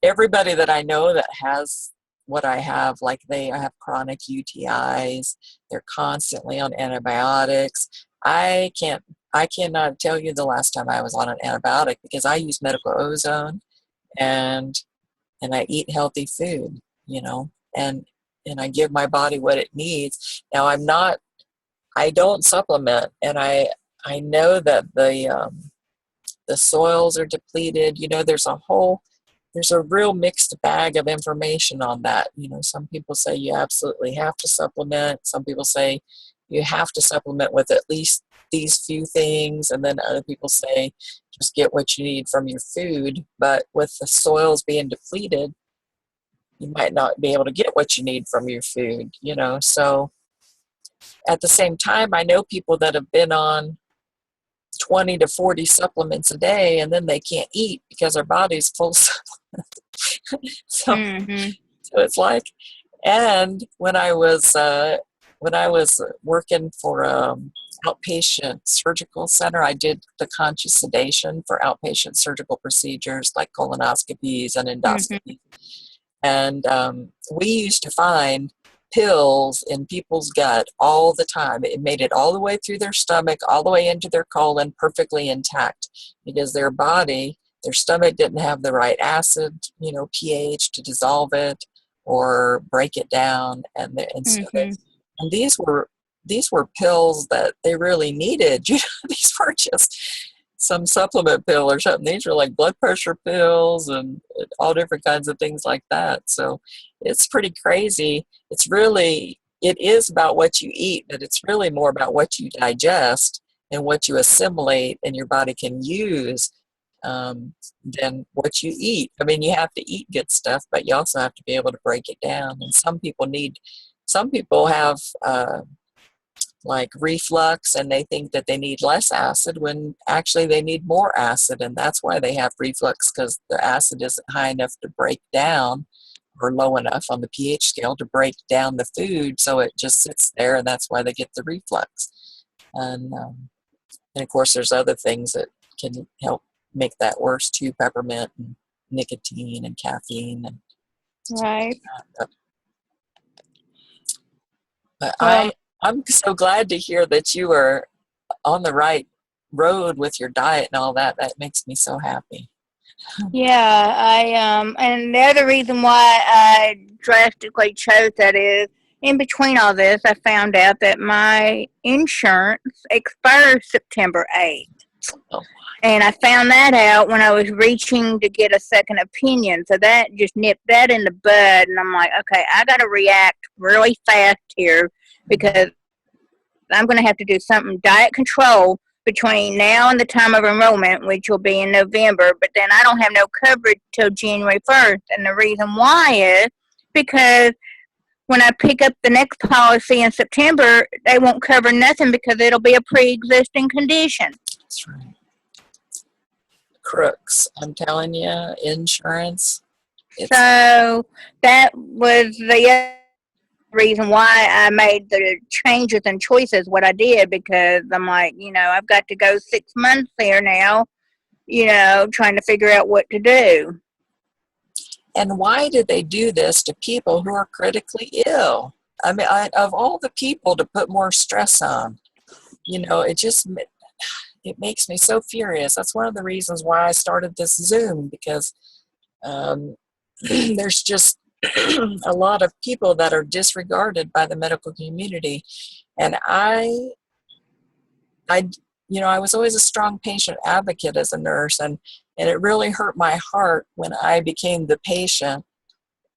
everybody that I know that has what I have, like I have chronic UTIs. They're constantly on antibiotics. I cannot tell you the last time I was on an antibiotic, because I use medical ozone, and I eat healthy food, you know, and I give my body what it needs. Now I don't supplement, and I know that the soils are depleted. You know, there's a real mixed bag of information on that. You know, some people say you absolutely have to supplement. Some people say you have to supplement with at least these few things. And then other people say just get what you need from your food. But with the soils being depleted, you might not be able to get what you need from your food, you know. So at the same time, I know people that have been on 20 to 40 supplements a day, and then they can't eat because their body's full of so, Mm-hmm. so it's like, and when I was working for outpatient surgical center, I did the conscious sedation for outpatient surgical procedures like colonoscopies and Mm-hmm. endoscopies. And we used to find pills in people's gut all the time. It made it all the way through their stomach, all the way into their colon, perfectly intact, because their body, their stomach didn't have the right acid, you know, pH to dissolve it or break it down. And so Mm-hmm. and these were pills that they really needed. You know, these weren't just some supplement pill or something. These are like blood pressure pills and all different kinds of things like that. So it's pretty crazy. It is about what you eat, but it's really more about what you digest and what you assimilate and your body can use, than what you eat. I mean, you have to eat good stuff, but you also have to be able to break it down. And some people have like reflux, and they think that they need less acid when actually they need more acid, and that's why they have reflux, because the acid isn't high enough to break down, or low enough on the pH scale to break down the food, so it just sits there, and that's why they get the reflux. And of course there's other things that can help make that worse too: peppermint and nicotine and caffeine and stuff Right. like that. But Well, I'm so glad to hear that you are on the right road with your diet and all that. That makes me so happy. yeah, and the other reason why I drastically chose that is, in between all this, I found out that my insurance expires September 8th. Oh, And I found that out when I was reaching to get a second opinion. So that just nipped that in the bud. And I'm like, okay, I got to react really fast here, because I'm going to have to do something diet control between now and the time of enrollment, which will be in November. But then I don't have no coverage till January 1st. And the reason why is because when I pick up the next policy in September, they won't cover nothing because it'll be a pre-existing condition. that's right. Crooks. I'm telling you, insurance. So that was the other reason why I made the changes and choices what I did, because I'm like, I've got to go 6 months there now, trying to figure out what to do. And why did they do this to people who are critically ill? I mean, of all the people to put more stress on, it makes me so furious. That's one of the reasons why I started this Zoom, because there's just a lot of people that are disregarded by the medical community. And I I was always a strong patient advocate as a nurse, and it really hurt my heart when I became the patient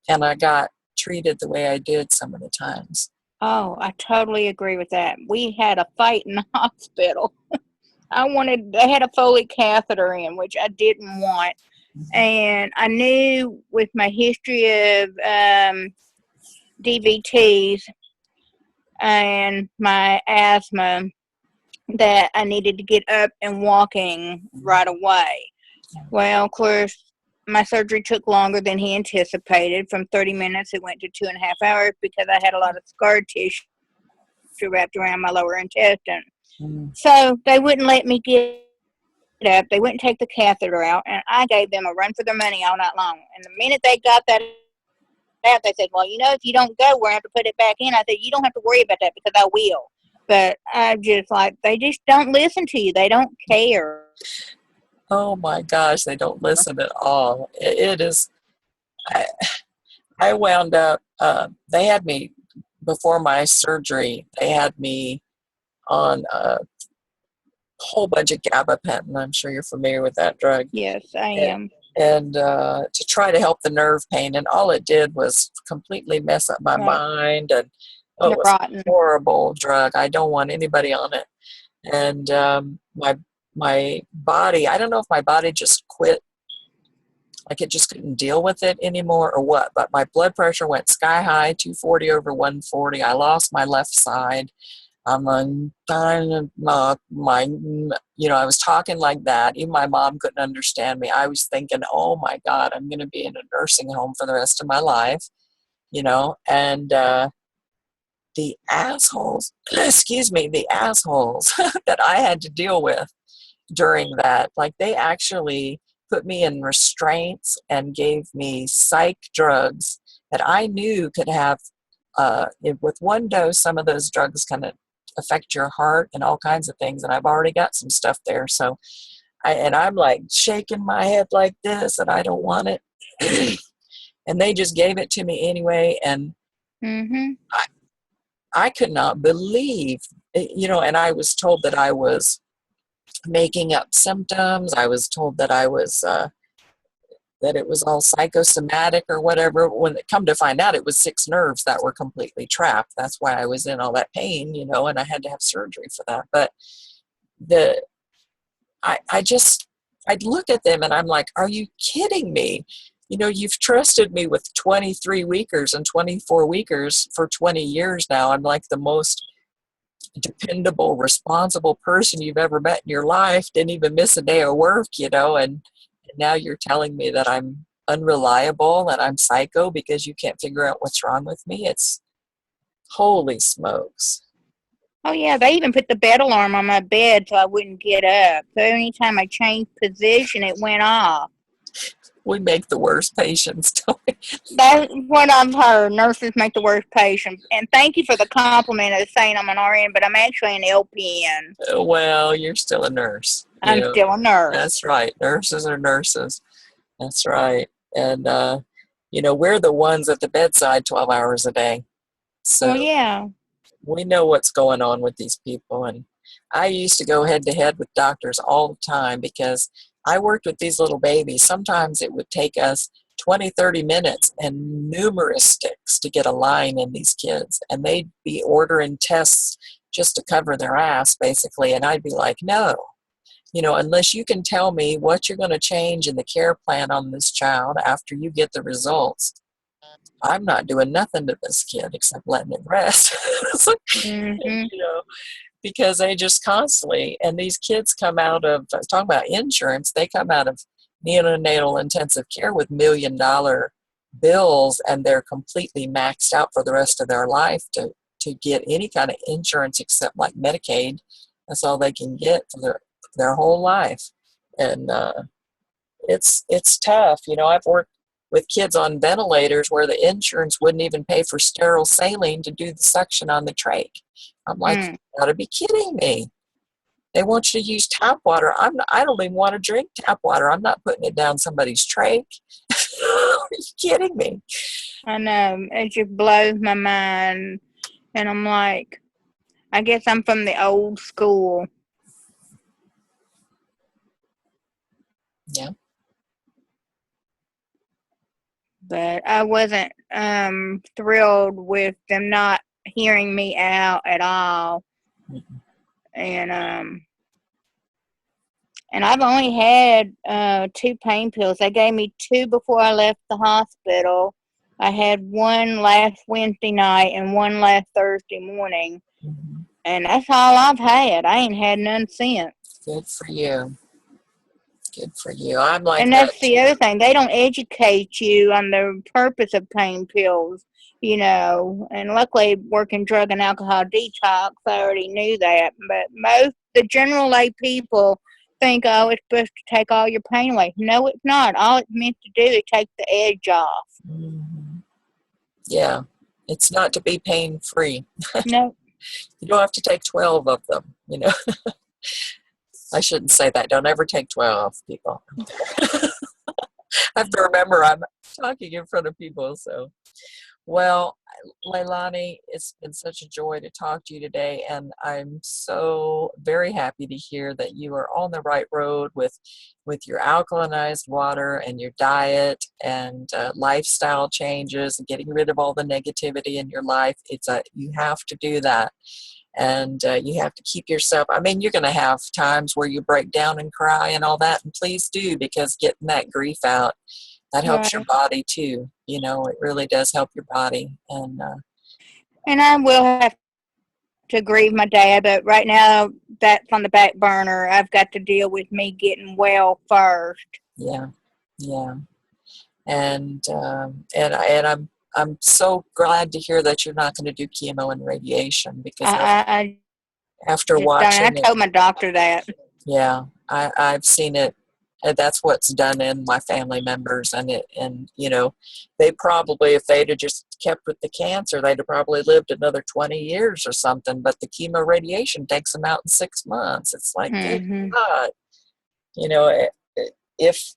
and I got treated the way I did some of the times. Oh, I totally agree with that. We had a fight in the hospital. They had a Foley catheter in, which I didn't want. And I knew with my history of DVTs and my asthma that I needed to get up and walking right away. Well, of course, my surgery took longer than he anticipated. From 30 minutes, it went to 2.5 hours because I had a lot of scar tissue wrapped around my lower intestine. Mm. So they wouldn't let me get up. They wouldn't take the catheter out, and I gave them a run for their money all night long. And the minute they got that out, they said, well, if you don't go, we're going to have to put it back in. I said, you don't have to worry about that because I will. But I'm just like, they just don't listen to you. They don't care. Oh my gosh, they don't listen at all. It is, I wound up, they had me, before my surgery, they had me on a whole bunch of gabapentin. I'm sure you're familiar with that drug. Yes, I am. And to try to help the nerve pain. And all it did was completely mess up my mind. And it was a horrible drug. I don't want anybody on it. And my body, I don't know if my body just quit, like it just couldn't deal with it anymore or what, but my blood pressure went sky high, 240 over 140. I lost my left side. I was talking like that. Even my mom couldn't understand me. I was thinking, oh my God, I'm going to be in a nursing home for the rest of my life, and the assholes, the assholes that I had to deal with during that, like they actually put me in restraints and gave me psych drugs that I knew could have, with one dose, some of those drugs kind of affect your heart and all kinds of things. And I've already got some stuff there. So I'm like shaking my head like this and I don't want it. And they just gave it to me anyway. And I could not believe, and I was told that I was making up symptoms. I was told that I was, that it was all psychosomatic or whatever. When it come to find out, it was 6 nerves that were completely trapped. That's why I was in all that pain, and I had to have surgery for that. But I'd look at them and I'm like, are you kidding me? You've trusted me with 23 weekers and 24 weekers for 20 years now. I'm like the most dependable, responsible person you've ever met in your life. Didn't even miss a day of work, and now you're telling me that I'm unreliable and I'm psycho because you can't figure out what's wrong with me. It's holy smokes. Oh, yeah, they even put the bed alarm on my bed so I wouldn't get up. So anytime I changed position, it went off. We make the worst patients, don't we? That's what I've heard. Nurses make the worst patients. And thank you for the compliment of saying I'm an RN, but I'm actually an LPN. Well, you're still a nurse. I'm still a nurse. That's right. Nurses are nurses. That's right. And, we're the ones at the bedside 12 hours a day. So yeah, we know what's going on with these people. And I used to go head to head with doctors all the time because I worked with these little babies. Sometimes it would take us 20, 30 minutes and numerous sticks to get a line in these kids. And they'd be ordering tests just to cover their ass, basically. And I'd be like, no, unless you can tell me what you're going to change in the care plan on this child after you get the results, I'm not doing nothing to this kid except letting it rest. Because they just constantly, and these kids come out of, talking about insurance, they come out of neonatal intensive care with $1 million bills, and they're completely maxed out for the rest of their life to get any kind of insurance except like Medicaid. That's all they can get for their whole life. And it's tough. I've worked with kids on ventilators where the insurance wouldn't even pay for sterile saline to do the suction on the trach. I'm like, you gotta be kidding me. They want you to use tap water. I don't even want to drink tap water. I'm not putting it down somebody's trach. Are you kidding me? I know. It just blows my mind. And I'm like, I guess I'm from the old school. Yeah. But I wasn't thrilled with them not hearing me out at all. Mhm. And I've only had 2 pain pills. They gave me 2 before I left the hospital. I had one last Wednesday night and one last Thursday morning. Mhm. And that's all I've had. I ain't had none since. Good for you. Good for you. I'm like And that that's the too. other thing. They don't educate you on the purpose of pain pills, you know. And luckily, working drug and alcohol detox, I already knew that. But the general lay people think, oh, it's supposed to take all your pain away. No, it's not. All it's meant to do is take the edge off. Mhm. Yeah. It's not to be pain free. No. You don't have to take 12 of them, you know. I shouldn't say that. Don't ever take 12, people. I have to remember I'm talking in front of people. So, well, Leilani, it's been such a joy to talk to you today, and I'm so very happy to hear that you are on the right road with your alkalinized water and your diet and lifestyle changes and getting rid of all the negativity in your life. You have to do that. And you have to keep yourself, I mean, you're going to have times where you break down and cry and all that, and please do, because getting that grief out, that helps your Right. body too. You know, it really does help your body. And I will have to grieve my dad, but right now that's on the back burner. I've got to deal with me getting well first. Yeah, yeah. And I'm so glad to hear that you're not going to do chemo and radiation, because I after just don't. I watching it, told my doctor that. yeah, I've seen it. And that's what's done in my family members, and you know, they probably, if they'd have just kept with the cancer, they'd have probably lived another 20 years or something. But the chemo radiation takes them out in 6 months. It's like, good Hmm. God, you know, if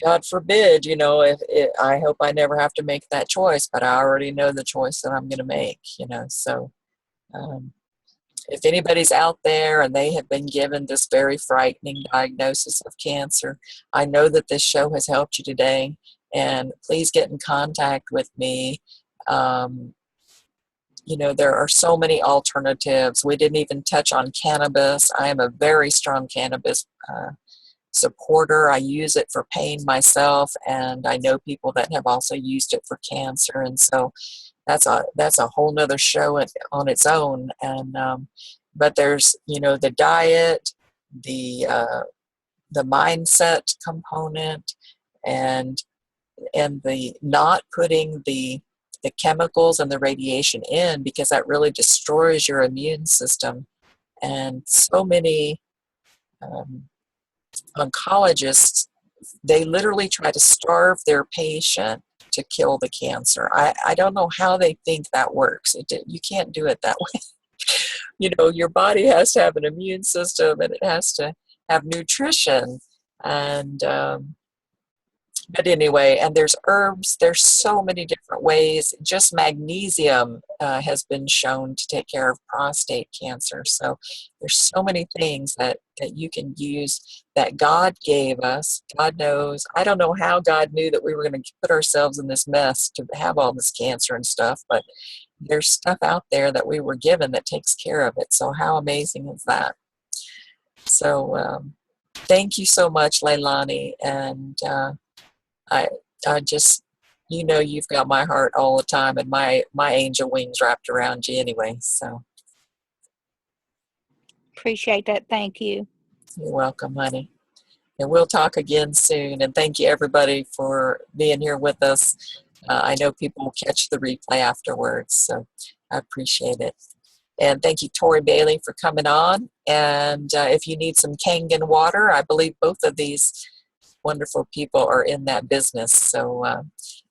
God forbid, you know, I hope I never have to make that choice, but I already know the choice that I'm going to make, you know. So, um, if anybody's out there and they have been given this very frightening diagnosis of cancer, I know that this show has helped you today, and please get in contact with me. Um, you know, there are so many alternatives. We didn't even touch on cannabis. I am a very strong cannabis supporter. I use it for pain myself, and I know people that have also used it for cancer. And so that's a whole nother show on its own. And but there's, you know, the diet, the the mindset component, and the not putting the chemicals and the radiation in, because that really destroys your immune system. And so many um, oncologists, they literally try to starve their patient to kill the cancer. I don't know how they think that works. You can't do it that way. You know, your body has to have an immune system, and it has to have nutrition. And but anyway, and there's herbs. There's so many different ways. Just magnesium has been shown to take care of prostate cancer. So there's so many things that you can use that God gave us. God knows. I don't know how God knew that we were going to put ourselves in this mess to have all this cancer and stuff, but there's stuff out there that we were given that takes care of it. So how amazing is that? So thank you so much, Leilani. And I I just, you know, you've got my heart all the time, and my angel wings wrapped around you anyway. So Appreciate that. Thank you. you're welcome, honey. And we'll talk again soon. And thank you, everybody, for being here with us. I know people will catch the replay afterwards, so I appreciate it. And thank you, Tori Bailey, for coming on. And if you need some Kangen water, I believe both of these wonderful people are in that business. So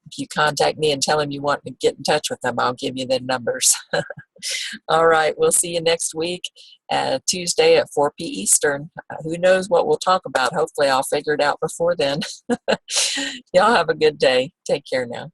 if you contact me and tell them you want to get in touch with them, I'll give you their numbers. All right, we'll see you next week, Tuesday at 4 p. Eastern. Who knows what we'll talk about? Hopefully I'll figure it out before then. Y'all have a good day. Take care now.